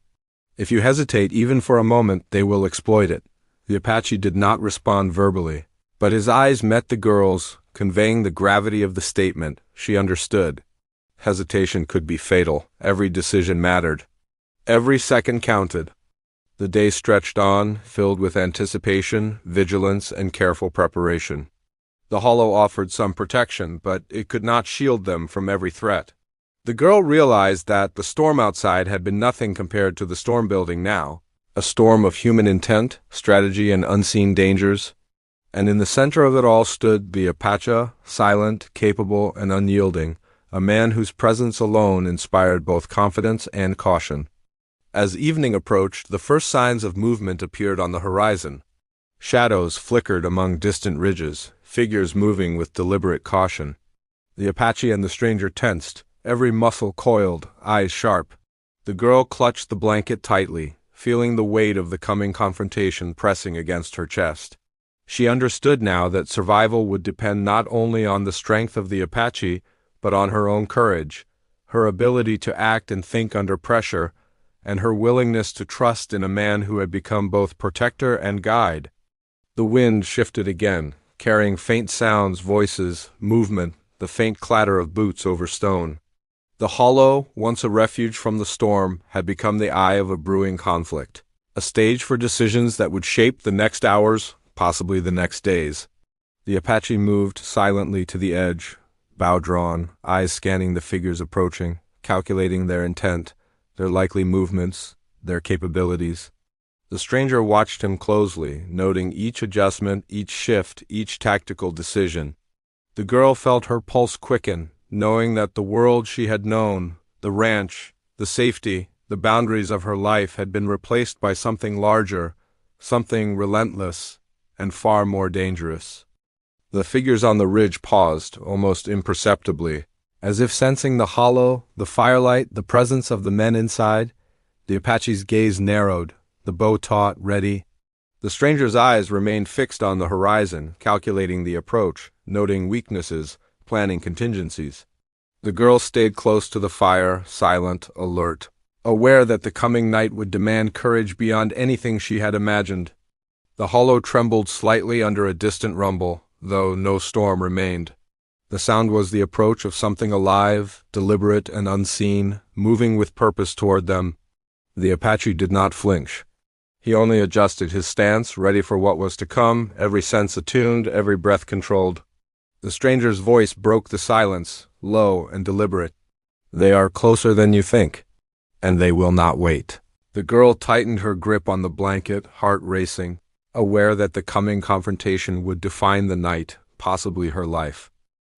Speaker 1: If you hesitate even for a moment, they will exploit it. The Apache did not respond verbally, but his eyes met the girl's, conveying the gravity of the statement. She understood. Hesitation could be fatal. Every decision mattered. Every second counted. The day stretched on, filled with anticipation, vigilance, and careful preparation. The hollow offered some protection, but it could not shield them from every threat. The girl realized that the storm outside had been nothing compared to the storm building now, a storm of human intent, strategy, and unseen dangers. And in the center of it all stood the Apache, silent, capable, and unyielding, a man whose presence alone inspired both confidence and caution. As evening approached, the first signs of movement appeared on the horizon. Shadows flickered among distant ridges, figures moving with deliberate caution. The Apache and the stranger tensed, every muscle coiled, eyes sharp. The girl clutched the blanket tightly, feeling the weight of the coming confrontation pressing against her chest. She understood now that survival would depend not only on the strength of the Apache, but on her own courage, her ability to act and think under pressure, and her willingness to trust in a man who had become both protector and guide. The wind shifted again, carrying faint sounds, voices, movement, the faint clatter of boots over stone. The hollow, once a refuge from the storm, had become the eye of a brewing conflict, a stage for decisions that would shape the next hours, possibly the next days. The Apache moved silently to the edge, bow drawn, eyes scanning the figures approaching, calculating their intent, their likely movements, their capabilities. The stranger watched him closely, noting each adjustment, each shift, each tactical decision. The girl felt her pulse quicken, knowing that the world she had known, the ranch, the safety, the boundaries of her life had been replaced by something larger, something relentless, and far more dangerous. The figures on the ridge paused, almost imperceptibly, as if sensing the hollow, the firelight, the presence of the men inside. The Apache's gaze narrowed, the bow taut, ready. The stranger's eyes remained fixed on the horizon, calculating the approach, noting weaknesses, planning contingencies. The girl stayed close to the fire, silent, alert, aware that the coming night would demand courage beyond anything she had imagined. The hollow trembled slightly under a distant rumble, though no storm remained. The sound was the approach of something alive, deliberate and unseen, moving with purpose toward them. The Apache did not flinch. He only adjusted his stance, ready for what was to come, every sense attuned, every breath controlled. The stranger's voice broke the silence, low and deliberate. "They are closer than you think, and they will not wait." The girl tightened her grip on the blanket, heart racing, aware that the coming confrontation would define the night, possibly her life.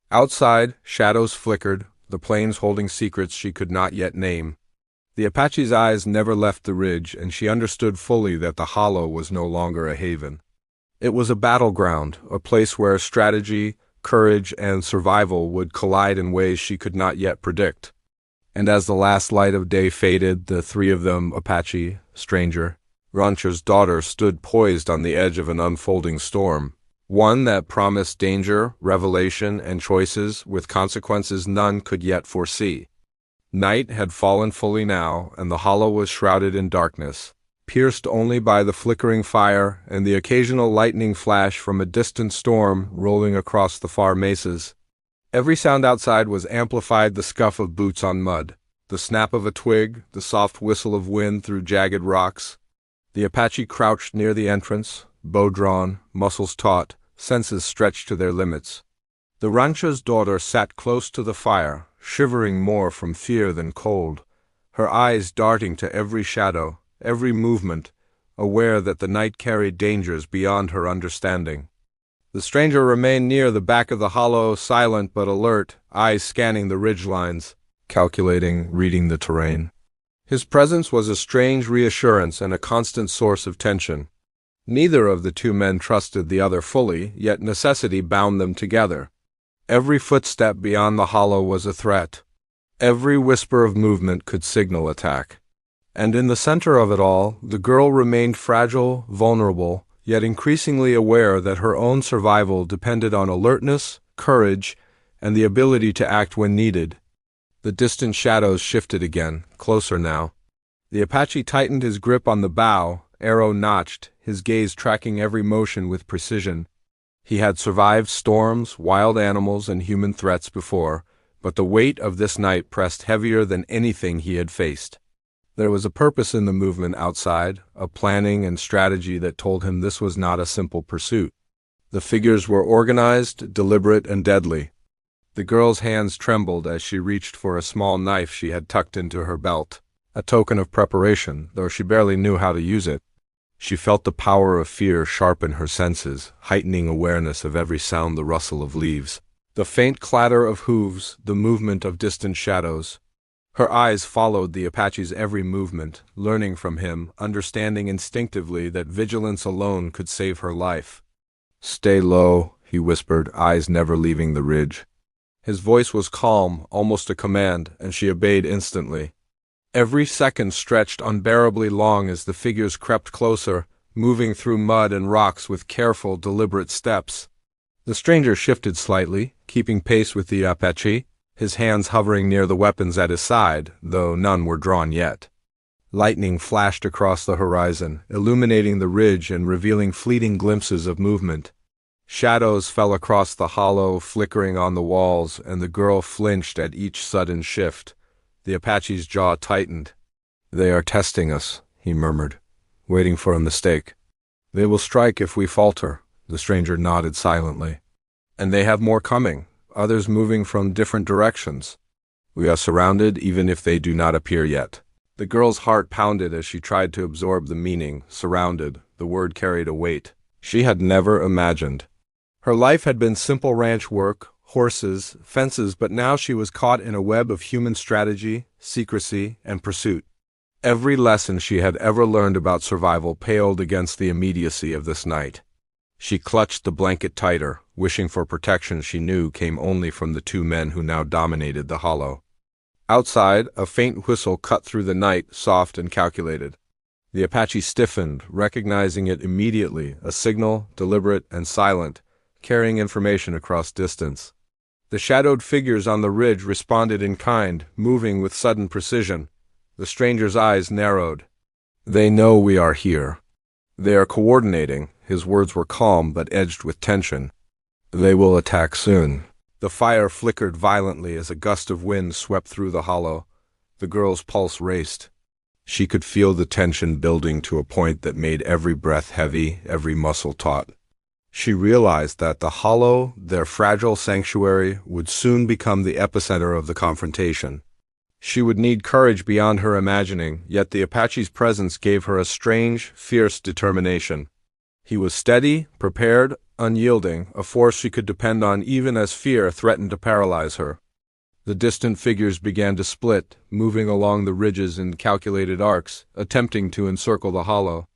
Speaker 1: Outside, shadows flickered, the plains holding secrets she could not yet name. The Apache's eyes never left the ridge, and she understood fully that the hollow was no longer a haven. It was a battleground, a place where strategy, courage, and survival would collide in ways she could not yet predict. And as the last light of day faded, the three of them, Apache, stranger, Rancher's daughter stood poised on the edge of an unfolding storm, one that promised danger, revelation, and choices with consequences none could yet foresee. Night had fallen fully now, and the hollow was shrouded in darkness, pierced only by the flickering fire and the occasional lightning flash from a distant storm rolling across the far mesas. Every sound outside was amplified: the scuff of boots on mud, the snap of a twig, the soft whistle of wind through jagged rocks. The Apache crouched near the entrance, bow drawn, muscles taut, senses stretched to their limits. The rancher's daughter sat close to the fire, shivering more from fear than cold, her eyes darting to every shadow, every movement, aware that the night carried dangers beyond her understanding. The stranger remained near the back of the hollow, silent but alert, eyes scanning the ridgelines, calculating, reading the terrain. His presence was a strange reassurance and a constant source of tension. Neither of the two men trusted the other fully, yet necessity bound them together. Every footstep beyond the hollow was a threat. Every whisper of movement could signal attack. And in the center of it all, the girl remained fragile, vulnerable, yet increasingly aware that her own survival depended on alertness, courage, and the ability to act when needed. The distant shadows shifted again, closer now. The Apache tightened his grip on the bow, arrow notched, his gaze tracking every motion with precision. He had survived storms, wild animals, and human threats before, but the weight of this night pressed heavier than anything he had faced. There was a purpose in the movement outside, a planning and strategy that told him this was not a simple pursuit. The figures were organized, deliberate, and deadly. The girl's hands trembled as she reached for a small knife she had tucked into her belt, a token of preparation, though she barely knew how to use it. She felt the power of fear sharpen her senses, heightening awareness of every sound: the rustle of leaves, the faint clatter of hooves, the movement of distant shadows. Her eyes followed the Apache's every movement, learning from him, understanding instinctively that vigilance alone could save her life. "Stay low," he whispered, eyes never leaving the ridge. His voice was calm, almost a command, and she obeyed instantly. Every second stretched unbearably long as the figures crept closer, moving through mud and rocks with careful, deliberate steps. The stranger shifted slightly, keeping pace with the Apache, his hands hovering near the weapons at his side, though none were drawn yet. Lightning flashed across the horizon, illuminating the ridge and revealing fleeting glimpses of movement. Shadows fell across the hollow, flickering on the walls, and the girl flinched at each sudden shift. The Apache's jaw tightened. "They are testing us," he murmured, waiting for a mistake. "They will strike if we falter," the stranger nodded silently. "And they have more coming, others moving from different directions. We are surrounded even if they do not appear yet." The girl's heart pounded as she tried to absorb the meaning. Surrounded, the word carried a weight she had never imagined. Her life had been simple ranch work, horses, fences, but now she was caught in a web of human strategy, secrecy, and pursuit. Every lesson she had ever learned about survival paled against the immediacy of this night. She clutched the blanket tighter, wishing for protection she knew came only from the two men who now dominated the hollow. Outside, a faint whistle cut through the night, soft and calculated. The Apache stiffened, recognizing it immediately, a signal, deliberate and silent, carrying information across distance. The shadowed figures on the ridge responded in kind, moving with sudden precision. The stranger's eyes narrowed. "They know we are here. They are coordinating." His words were calm but edged with tension. "They will attack soon." The fire flickered violently as a gust of wind swept through the hollow. The girl's pulse raced. She could feel the tension building to a point that made every breath heavy, every muscle taut. She realized that the hollow, their fragile sanctuary, would soon become the epicenter of the confrontation. She would need courage beyond her imagining, yet the Apache's presence gave her a strange, fierce determination. He was steady, prepared, unyielding, a force she could depend on even as fear threatened to paralyze her. The distant figures began to split, moving along the ridges in calculated arcs, attempting to encircle the hollow.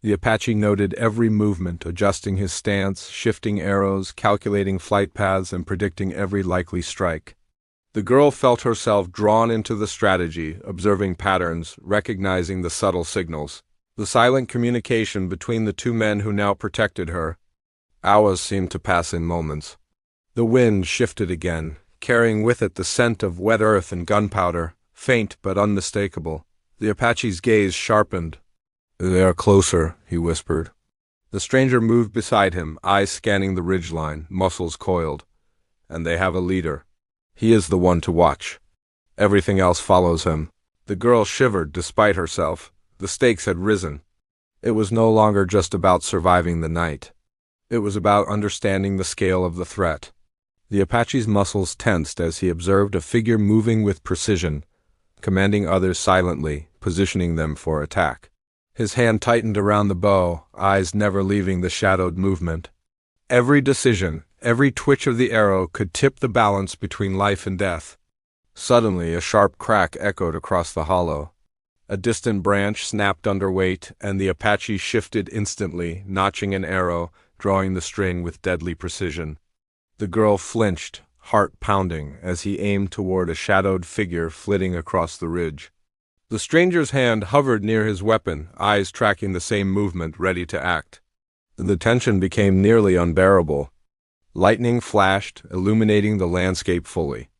Speaker 1: The Apache noted every movement, adjusting his stance, shifting arrows, calculating flight paths, and predicting every likely strike. The girl felt herself drawn into the strategy, observing patterns, recognizing the subtle signals. The silent communication between the two men who now protected her. Hours seemed to pass in moments. The wind shifted again, carrying with it the scent of wet earth and gunpowder, faint but unmistakable. The Apache's gaze sharpened. "They are closer," he whispered. The stranger moved beside him, eyes scanning the ridgeline, muscles coiled. "And they have a leader. He is the one to watch. Everything else follows him." The girl shivered despite herself. The stakes had risen. It was no longer just about surviving the night. It was about understanding the scale of the threat. The Apache's muscles tensed as he observed a figure moving with precision, commanding others silently, positioning them for attack. His hand tightened around the bow, eyes never leaving the shadowed movement. Every decision, every twitch of the arrow could tip the balance between life and death. Suddenly, a sharp crack echoed across the hollow. A distant branch snapped under weight, and the Apache shifted instantly, notching an arrow, drawing the string with deadly precision. The girl flinched, heart pounding, as he aimed toward a shadowed figure flitting across the ridge. The stranger's hand hovered near his weapon, eyes tracking the same movement, ready to act. The tension became nearly unbearable. Lightning flashed, illuminating the landscape fully.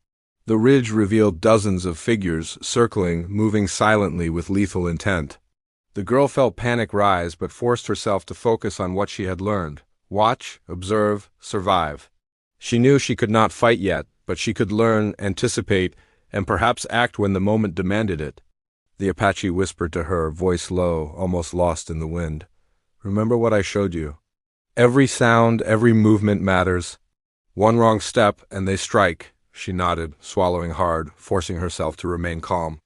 Speaker 1: The ridge revealed dozens of figures, circling, moving silently with lethal intent. The girl felt panic rise but forced herself to focus on what she had learned. Watch, observe, survive. She knew she could not fight yet, but she could learn, anticipate, and perhaps act when the moment demanded it. The Apache whispered to her, voice low, almost lost in the wind. "Remember what I showed you. Every sound, every movement matters. One wrong step, and they strike." She nodded, swallowing hard, forcing herself to remain calm.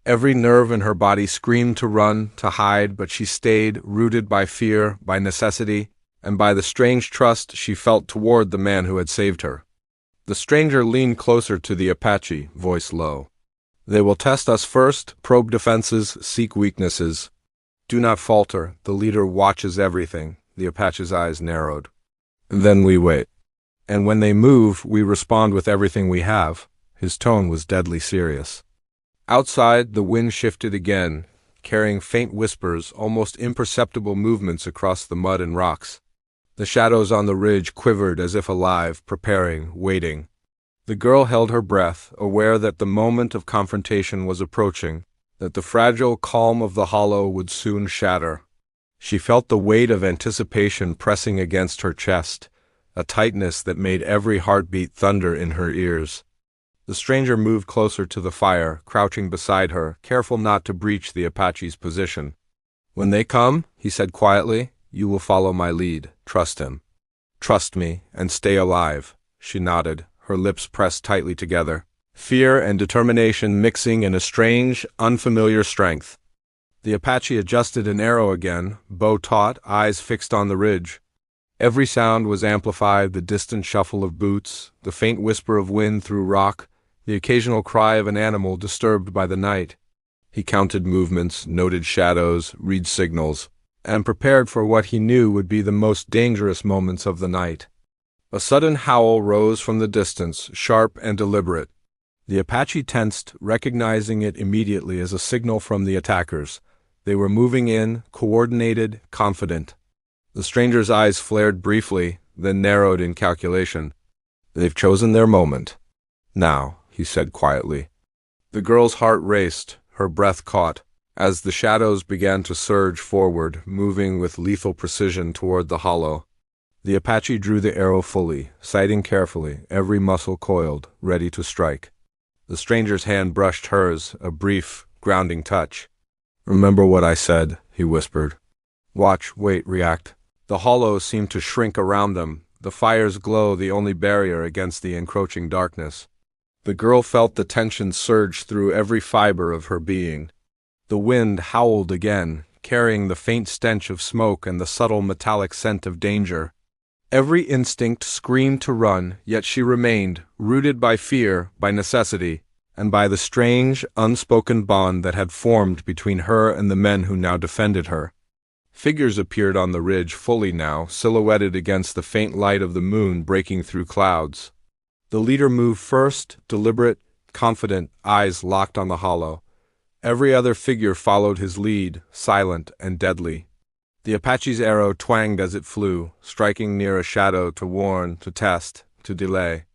Speaker 1: Every nerve in her body screamed to run, to hide, but she stayed, rooted by fear, by necessity, and by the strange trust she felt toward the man who had saved her. The stranger leaned closer to the Apache, voice low. "They will test us first, probe defenses, seek weaknesses. Do not falter, the leader watches everything." The Apache's eyes narrowed. "Then we wait. And when they move, we respond with everything we have." His tone was deadly serious. Outside, the wind shifted again, carrying faint whispers, almost imperceptible movements across the mud and rocks. The shadows on the ridge quivered as if alive, preparing, waiting. The girl held her breath, aware that the moment of confrontation was approaching, that the fragile calm of the hollow would soon shatter. She felt the weight of anticipation pressing against her chest, a tightness that made every heartbeat thunder in her ears. The stranger moved closer to the fire, crouching beside her, careful not to breach the Apache's position. "When they come," he said quietly, "you will follow my lead. Trust him. Trust me, and stay alive." She nodded, her lips pressed tightly together, fear and determination mixing in a strange, unfamiliar strength. The Apache adjusted an arrow again, bow taut, eyes fixed on the ridge. Every sound was amplified, the distant shuffle of boots, the faint whisper of wind through rock, the occasional cry of an animal disturbed by the night. He counted movements, noted shadows, read signals, and prepared for what he knew would be the most dangerous moments of the night. A sudden howl rose from the distance, sharp and deliberate. The Apache tensed, recognizing it immediately as a signal from the attackers. They were moving in, coordinated, confident. The stranger's eyes flared briefly, then narrowed in calculation. "They've chosen their moment. Now," he said quietly. The girl's heart raced, her breath caught, as the shadows began to surge forward, moving with lethal precision toward the hollow. The Apache drew the arrow fully, sighting carefully, every muscle coiled, ready to strike. The stranger's hand brushed hers, a brief, grounding touch. "Remember what I said," he whispered. "Watch, wait, react." The hollow seemed to shrink around them, the fire's glow the only barrier against the encroaching darkness. The girl felt the tension surge through every fiber of her being. The wind howled again, carrying the faint stench of smoke and the subtle metallic scent of danger. Every instinct screamed to run, yet she remained, rooted by fear, by necessity, and by the strange, unspoken bond that had formed between her and the men who now defended her. Figures appeared on the ridge fully now, silhouetted against the faint light of the moon breaking through clouds. The leader moved first, deliberate, confident, eyes locked on the hollow. Every other figure followed his lead, silent and deadly. The Apache's arrow twanged as it flew, striking near a shadow to warn, to test, to delay.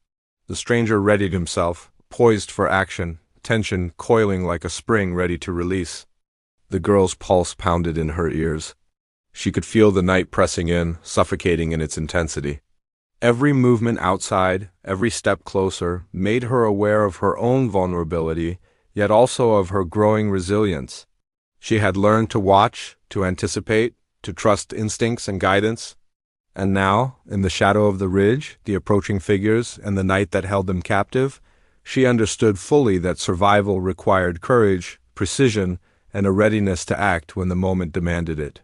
Speaker 1: The stranger readied himself, poised for action, tension coiling like a spring ready to release. The girl's pulse pounded in her ears. She could feel the night pressing in, suffocating in its intensity. Every movement outside, every step closer, made her aware of her own vulnerability, yet also of her growing resilience. She had learned to watch, to anticipate, to trust instincts and guidance. And now, in the shadow of the ridge, the approaching figures, and the night that held them captive, she understood fully that survival required courage, precision, and a readiness to act when the moment demanded it.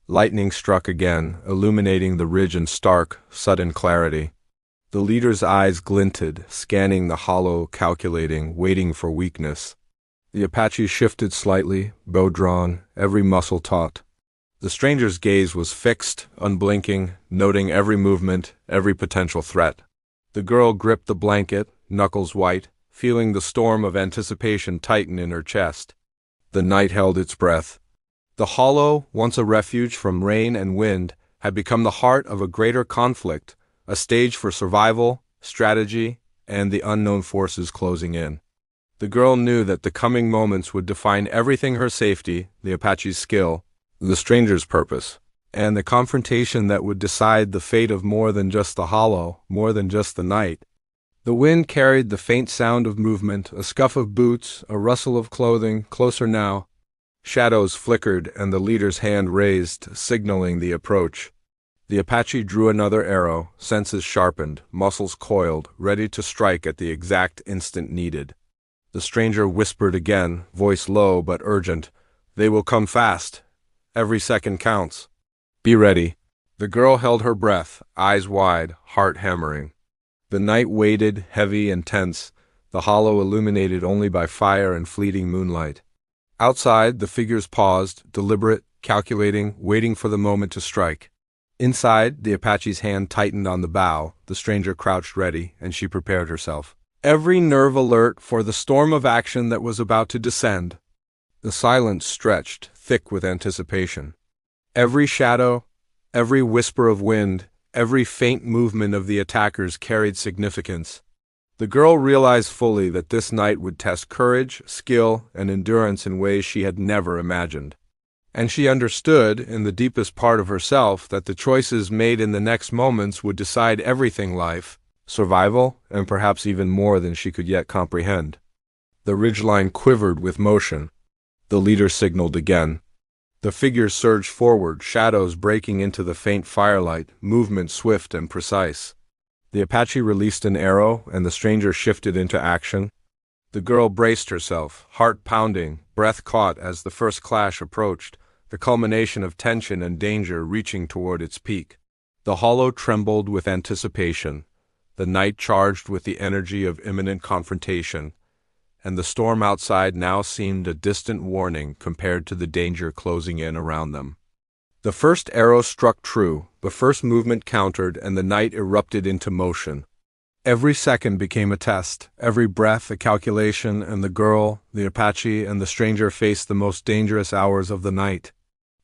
Speaker 1: Lightning struck again, illuminating the ridge in stark, sudden clarity. The leader's eyes glinted, scanning the hollow, calculating, waiting for weakness. The Apache shifted slightly, bow drawn, every muscle taut. The stranger's gaze was fixed, unblinking, noting every movement, every potential threat. The girl gripped the blanket, knuckles white, feeling the storm of anticipation tighten in her chest. The night held its breath. The hollow, once a refuge from rain and wind, had become the heart of a greater conflict, a stage for survival, strategy, and the unknown forces closing in. The girl knew that the coming moments would define everything: her safety, the Apache's skill, the stranger's purpose, and the confrontation that would decide the fate of more than just the hollow, more than just the night. The wind carried the faint sound of movement, a scuff of boots, a rustle of clothing, closer now. Shadows flickered, and the leader's hand raised, signaling the approach. The Apache drew another arrow, senses sharpened, muscles coiled, ready to strike at the exact instant needed. The stranger whispered again, voice low but urgent, "They will come fast. Every second counts. Be ready." The girl held her breath, eyes wide, heart hammering. The night waited, heavy and tense, the hollow illuminated only by fire and fleeting moonlight. Outside, the figures paused, deliberate, calculating, waiting for the moment to strike. Inside, the Apache's hand tightened on the bow, the stranger crouched ready, and she prepared herself. Every nerve alert for the storm of action that was about to descend. The silence stretched, thick with anticipation. Every shadow, every whisper of wind, every faint movement of the attackers carried significance. The girl realized fully that this night would test courage, skill, and endurance in ways she had never imagined. And she understood, in the deepest part of herself, that the choices made in the next moments would decide everything: life, survival, and perhaps even more than she could yet comprehend. The ridgeline quivered with motion. The leader signaled again. The figures surged forward, shadows breaking into the faint firelight, movement swift and precise. The Apache released an arrow, and the stranger shifted into action. The girl braced herself, heart pounding, breath caught as the first clash approached, the culmination of tension and danger reaching toward its peak. The hollow trembled with anticipation, the night charged with the energy of imminent confrontation, and the storm outside now seemed a distant warning compared to the danger closing in around them. The first arrow struck true, the first movement countered, and the night erupted into motion. Every second became a test, every breath a calculation, and the girl, the Apache, and the stranger faced the most dangerous hours of the night.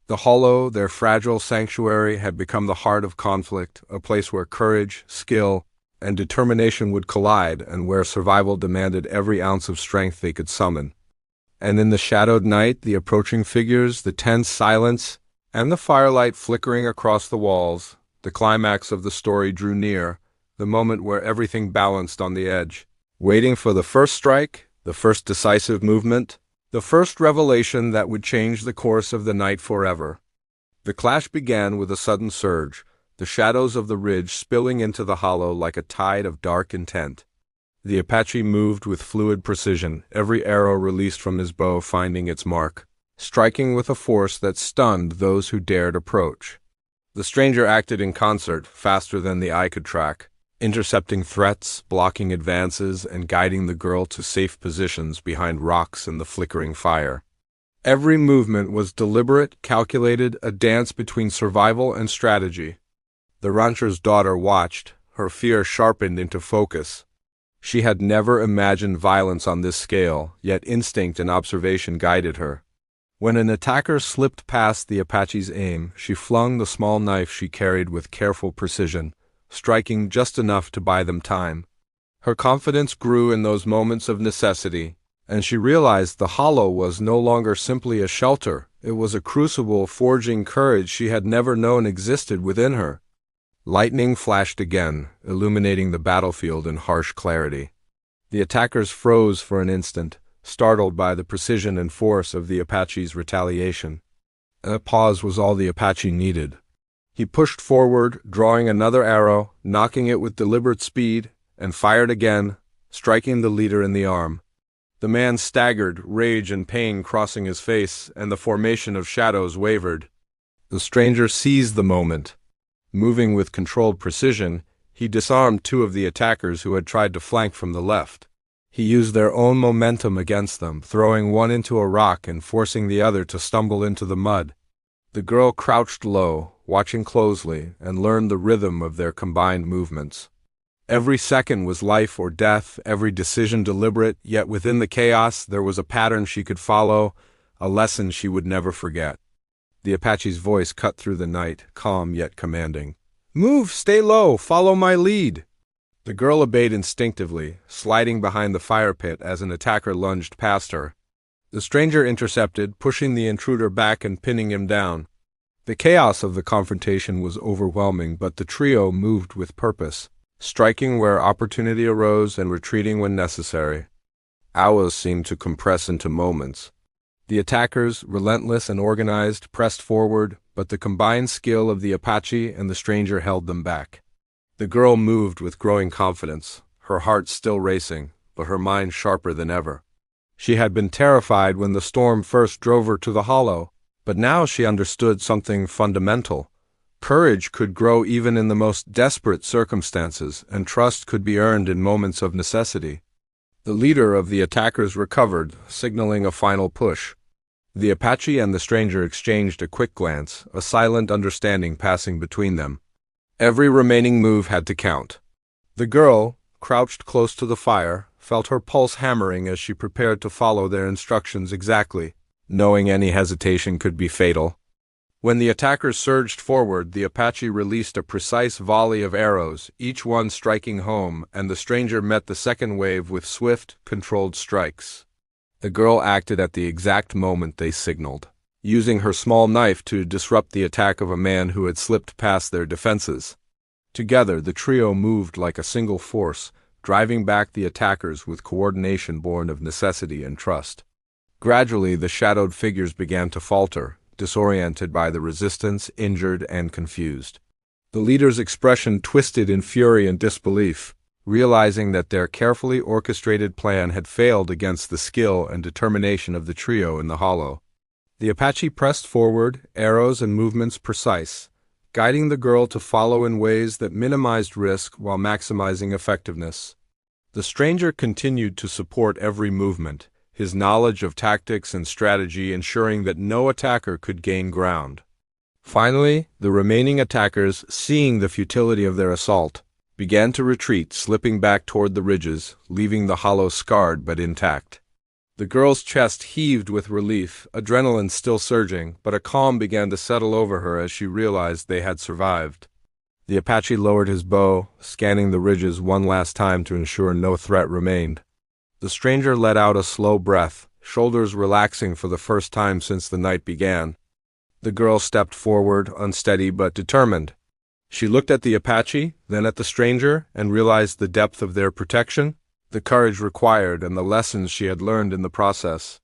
Speaker 1: The hollow, their fragile sanctuary, had become the heart of conflict, a place where courage, skill, and determination would collide, and where survival demanded every ounce of strength they could summon. And in the shadowed night, the approaching figures, the tense silence, and the firelight flickering across the walls, the climax of the story drew near, the moment where everything balanced on the edge, waiting for the first strike, the first decisive movement, the first revelation that would change the course of the night forever. The clash began with a sudden surge, the shadows of the ridge spilling into the hollow like a tide of dark intent. The Apache moved with fluid precision, every arrow released from his bow finding its mark, striking with a force that stunned those who dared approach. The stranger acted in concert, faster than the eye could track, intercepting threats, blocking advances, and guiding the girl to safe positions behind rocks in the flickering fire. Every movement was deliberate, calculated, a dance between survival and strategy. The rancher's daughter watched, her fear sharpened into focus. She had never imagined violence on this scale, yet instinct and observation guided her. When an attacker slipped past the Apache's aim, she flung the small knife she carried with careful precision, striking just enough to buy them time. Her confidence grew in those moments of necessity, and she realized the hollow was no longer simply a shelter, it was a crucible forging courage she had never known existed within her. Lightning flashed again, illuminating the battlefield in harsh clarity. The attackers froze for an instant, startled by the precision and force of the Apache's retaliation. A pause was all the Apache needed. He pushed forward, drawing another arrow, knocking it with deliberate speed, and fired again, striking the leader in the arm. The man staggered, rage and pain crossing his face, and the formation of shadows wavered. The stranger seized the moment. Moving with controlled precision, he disarmed two of the attackers who had tried to flank from the left. He used their own momentum against them, throwing one into a rock and forcing the other to stumble into the mud. The girl crouched low, watching closely, and learned the rhythm of their combined movements. Every second was life or death, every decision deliberate, yet within the chaos there was a pattern she could follow, a lesson she would never forget. The Apache's voice cut through the night, calm yet commanding. "Move, stay low, follow my lead." The girl obeyed instinctively, sliding behind the fire pit as an attacker lunged past her. The stranger intercepted, pushing the intruder back and pinning him down. The chaos of the confrontation was overwhelming, but the trio moved with purpose, striking where opportunity arose and retreating when necessary. Hours seemed to compress into moments. The attackers, relentless and organized, pressed forward, but the combined skill of the Apache and the stranger held them back. The girl moved with growing confidence, her heart still racing, but her mind sharper than ever. She had been terrified when the storm first drove her to the hollow, but now she understood something fundamental. Courage could grow even in the most desperate circumstances, and trust could be earned in moments of necessity. The leader of the attackers recovered, signaling a final push. The Apache and the stranger exchanged a quick glance, a silent understanding passing between them. Every remaining move had to count. The girl, crouched close to the fire, felt her pulse hammering as she prepared to follow their instructions exactly, knowing any hesitation could be fatal. When the attackers surged forward, the Apache released a precise volley of arrows, each one striking home, and the stranger met the second wave with swift, controlled strikes. The girl acted at the exact moment they signaled, using her small knife to disrupt the attack of a man who had slipped past their defenses. Together, the trio moved like a single force, driving back the attackers with coordination born of necessity and trust. Gradually, the shadowed figures began to falter, disoriented by the resistance, injured and confused. The leader's expression twisted in fury and disbelief, realizing that their carefully orchestrated plan had failed against the skill and determination of the trio in the hollow. The Apache pressed forward, arrows and movements precise, guiding the girl to follow in ways that minimized risk while maximizing effectiveness. The stranger continued to support every movement, his knowledge of tactics and strategy ensuring that no attacker could gain ground. Finally, the remaining attackers, seeing the futility of their assault, began to retreat, slipping back toward the ridges, leaving the hollow scarred but intact. The girl's chest heaved with relief, adrenaline still surging, but a calm began to settle over her as she realized they had survived. The Apache lowered his bow, scanning the ridges one last time to ensure no threat remained. The stranger let out a slow breath, shoulders relaxing for the first time since the night began. The girl stepped forward, unsteady but determined. She looked at the Apache, then at the stranger, and realized the depth of their protection, the courage required, and the lessons she had learned in the process.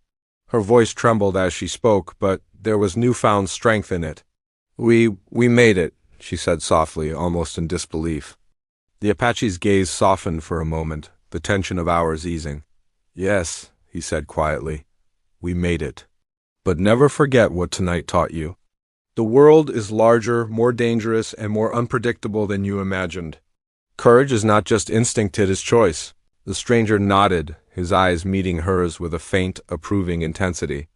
Speaker 1: Her voice trembled as she spoke, but there was newfound strength in it. We made it," she said softly, almost in disbelief. The Apache's gaze softened for a moment, the tension of hours easing. "Yes," he said quietly, "we made it. But never forget what tonight taught you. The world is larger, more dangerous, and more unpredictable than you imagined. Courage is not just instinct, it is choice." The stranger nodded, his eyes meeting hers with a faint, approving intensity.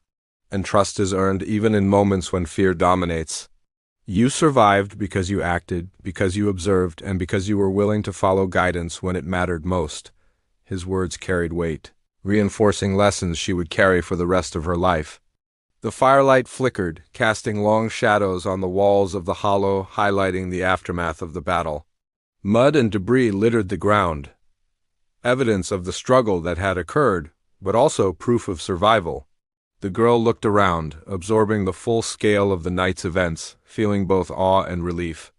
Speaker 1: "And trust is earned even in moments when fear dominates. You survived because you acted, because you observed, and because you were willing to follow guidance when it mattered most. His words carried weight, reinforcing lessons she would carry for the rest of her life. The firelight flickered, casting long shadows on the walls of the hollow, highlighting the aftermath of the battle. Mud and debris littered the ground, evidence of the struggle that had occurred, but also proof of survival. The girl looked around, absorbing the full scale of the night's events, feeling both awe and relief.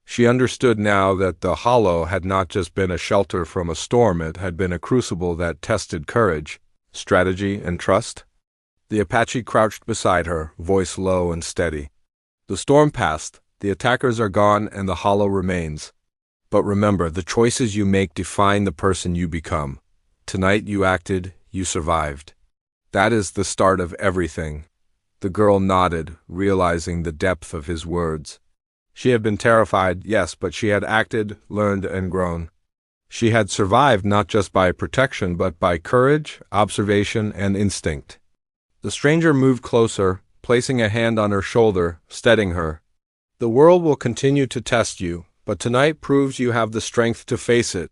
Speaker 1: She understood now that the hollow had not just been a shelter from a storm, it had been a crucible that tested courage, strategy, and trust. The Apache crouched beside her, voice low and steady. The storm passed, the attackers are gone, and the hollow remains. But remember, the choices you make define the person you become. Tonight you acted, you survived. That is the start of everything. The girl nodded, realizing the depth of his words. She had been terrified, yes, but she had acted, learned, and grown. She had survived not just by protection, but by courage, observation, and instinct. The stranger moved closer, placing a hand on her shoulder, steadying her. The world will continue to test you, but tonight proves you have the strength to face it.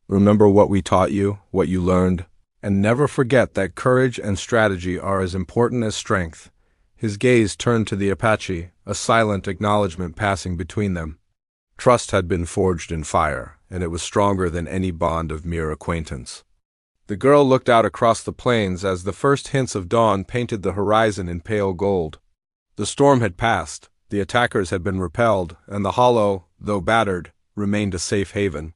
Speaker 1: Remember what we taught you, what you learned, and never forget that courage and strategy are as important as strength. His gaze turned to the Apache, a silent acknowledgement passing between them. Trust had been forged in fire, and it was stronger than any bond of mere acquaintance. The girl looked out across the plains as the first hints of dawn painted the horizon in pale gold. The storm had passed, the attackers had been repelled, and the hollow, though battered, remained a safe haven.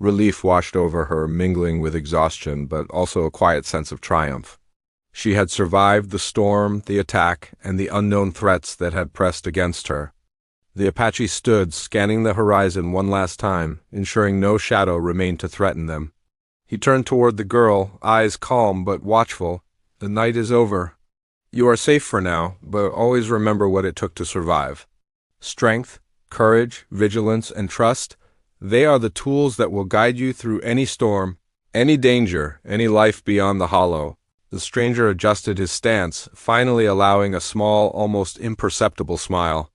Speaker 1: Relief washed over her, mingling with exhaustion, but also a quiet sense of triumph. She had survived the storm, the attack, and the unknown threats that had pressed against her. The Apache stood, scanning the horizon one last time, ensuring no shadow remained to threaten them. He turned toward the girl, eyes calm but watchful. The night is over. You are safe for now, but always remember what it took to survive. Strength, courage, vigilance, and trust, they are the tools that will guide you through any storm, any danger, any life beyond the hollow. The stranger adjusted his stance, finally allowing a small, almost imperceptible smile.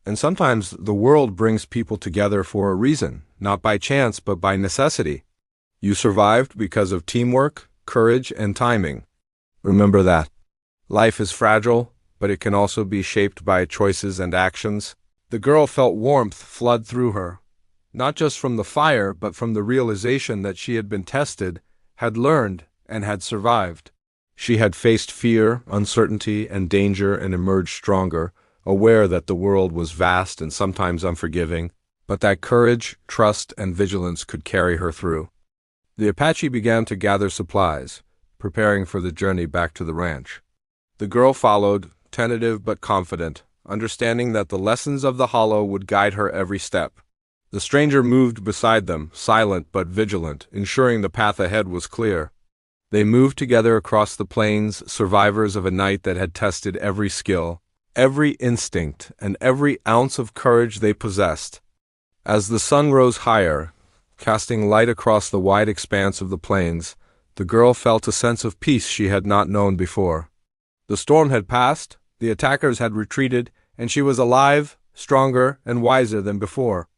Speaker 1: And sometimes the world brings people together for a reason, not by chance but by necessity. You survived because of teamwork, courage, and timing. Remember that. Life is fragile, but it can also be shaped by choices and actions. The girl felt warmth flood through her, not just from the fire, but from the realization that she had been tested, had learned, and had survived. She had faced fear, uncertainty, and danger and emerged stronger, aware that the world was vast and sometimes unforgiving, but that courage, trust, and vigilance could carry her through. The Apache began to gather supplies, preparing for the journey back to the ranch. The girl followed, tentative but confident, understanding that the lessons of the hollow would guide her every step. The stranger moved beside them, silent but vigilant, ensuring the path ahead was clear. They moved together across the plains, survivors of a night that had tested every skill, every instinct, and every ounce of courage they possessed. As the sun rose higher, casting light across the wide expanse of the plains, the girl felt a sense of peace she had not known before. The storm had passed, the attackers had retreated, and she was alive, stronger, and wiser than before.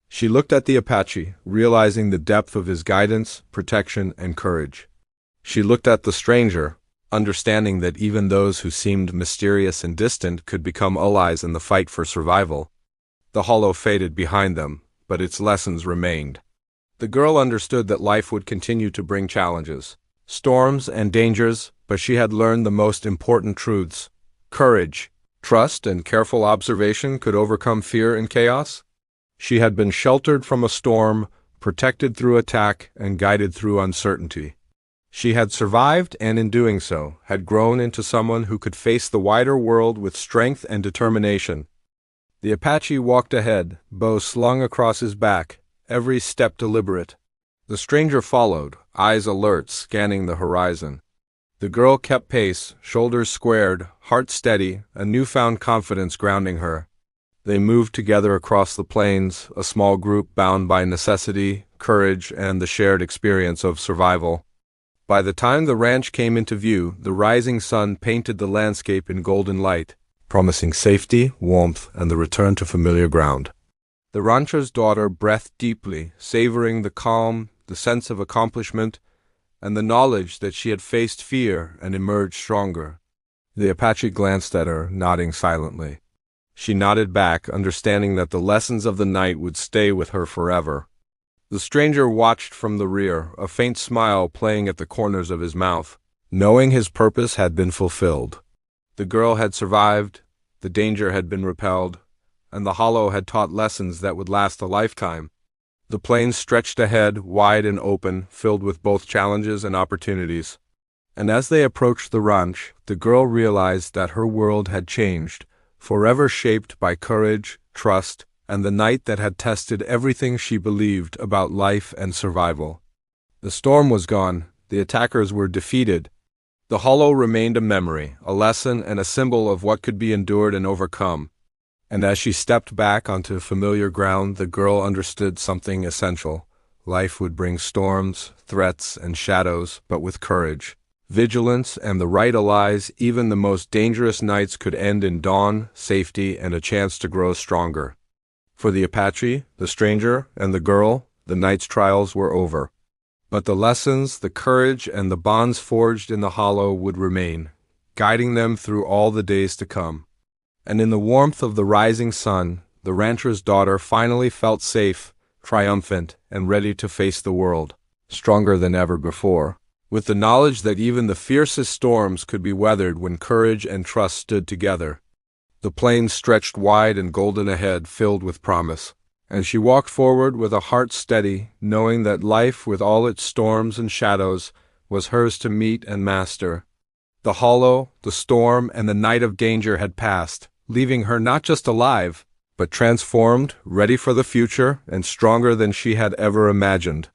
Speaker 1: She looked at the Apache, realizing the depth of his guidance, protection, and courage. She looked at the stranger, understanding that even those who seemed mysterious and distant could become allies in the fight for survival. The hollow faded behind them, but its lessons remained. The girl understood that life would continue to bring challenges, storms, and dangers, but she had learned the most important truths. Courage, trust, and careful observation could overcome fear and chaos. She had been sheltered from a storm, protected through attack, and guided through uncertainty. She had survived and, in doing so, had grown into someone who could face the wider world with strength and determination. The Apache walked ahead, bow slung across his back, every step deliberate. The stranger followed, eyes alert, scanning the horizon. The girl kept pace, shoulders squared, heart steady, a newfound confidence grounding her. They moved together across the plains, a small group bound by necessity, courage, and the shared experience of survival. By the time the ranch came into view, the rising sun painted the landscape in golden light, promising safety, warmth, and the return to familiar ground. The rancher's daughter breathed deeply, savoring the calm, the sense of accomplishment, and the knowledge that she had faced fear and emerged stronger. The Apache glanced at her, nodding silently. She nodded back, understanding that the lessons of the night would stay with her forever. The stranger watched from the rear, a faint smile playing at the corners of his mouth, knowing his purpose had been fulfilled. The girl had survived, the danger had been repelled, and the hollow had taught lessons that would last a lifetime. The plains stretched ahead, wide and open, filled with both challenges and opportunities. And as they approached the ranch, the girl realized that her world had changed, forever shaped by courage, trust, and the night that had tested everything she believed about life and survival. The storm was gone, the attackers were defeated. The hollow remained a memory, a lesson, and a symbol of what could be endured and overcome. And as she stepped back onto familiar ground, the girl understood something essential. Life would bring storms, threats, and shadows, but with courage, vigilance, and the right allies, even the most dangerous nights could end in dawn, safety, and a chance to grow stronger. For the Apache, the stranger, and the girl, the night's trials were over. But the lessons, the courage, and the bonds forged in the hollow would remain, guiding them through all the days to come. And in the warmth of the rising sun, the rancher's daughter finally felt safe, triumphant, and ready to face the world, stronger than ever before, with the knowledge that even the fiercest storms could be weathered when courage and trust stood together. The plains stretched wide and golden ahead, filled with promise, and she walked forward with a heart steady, knowing that life, with all its storms and shadows, was hers to meet and master. The hollow, the storm, and the night of danger had passed, leaving her not just alive, but transformed, ready for the future, and stronger than she had ever imagined.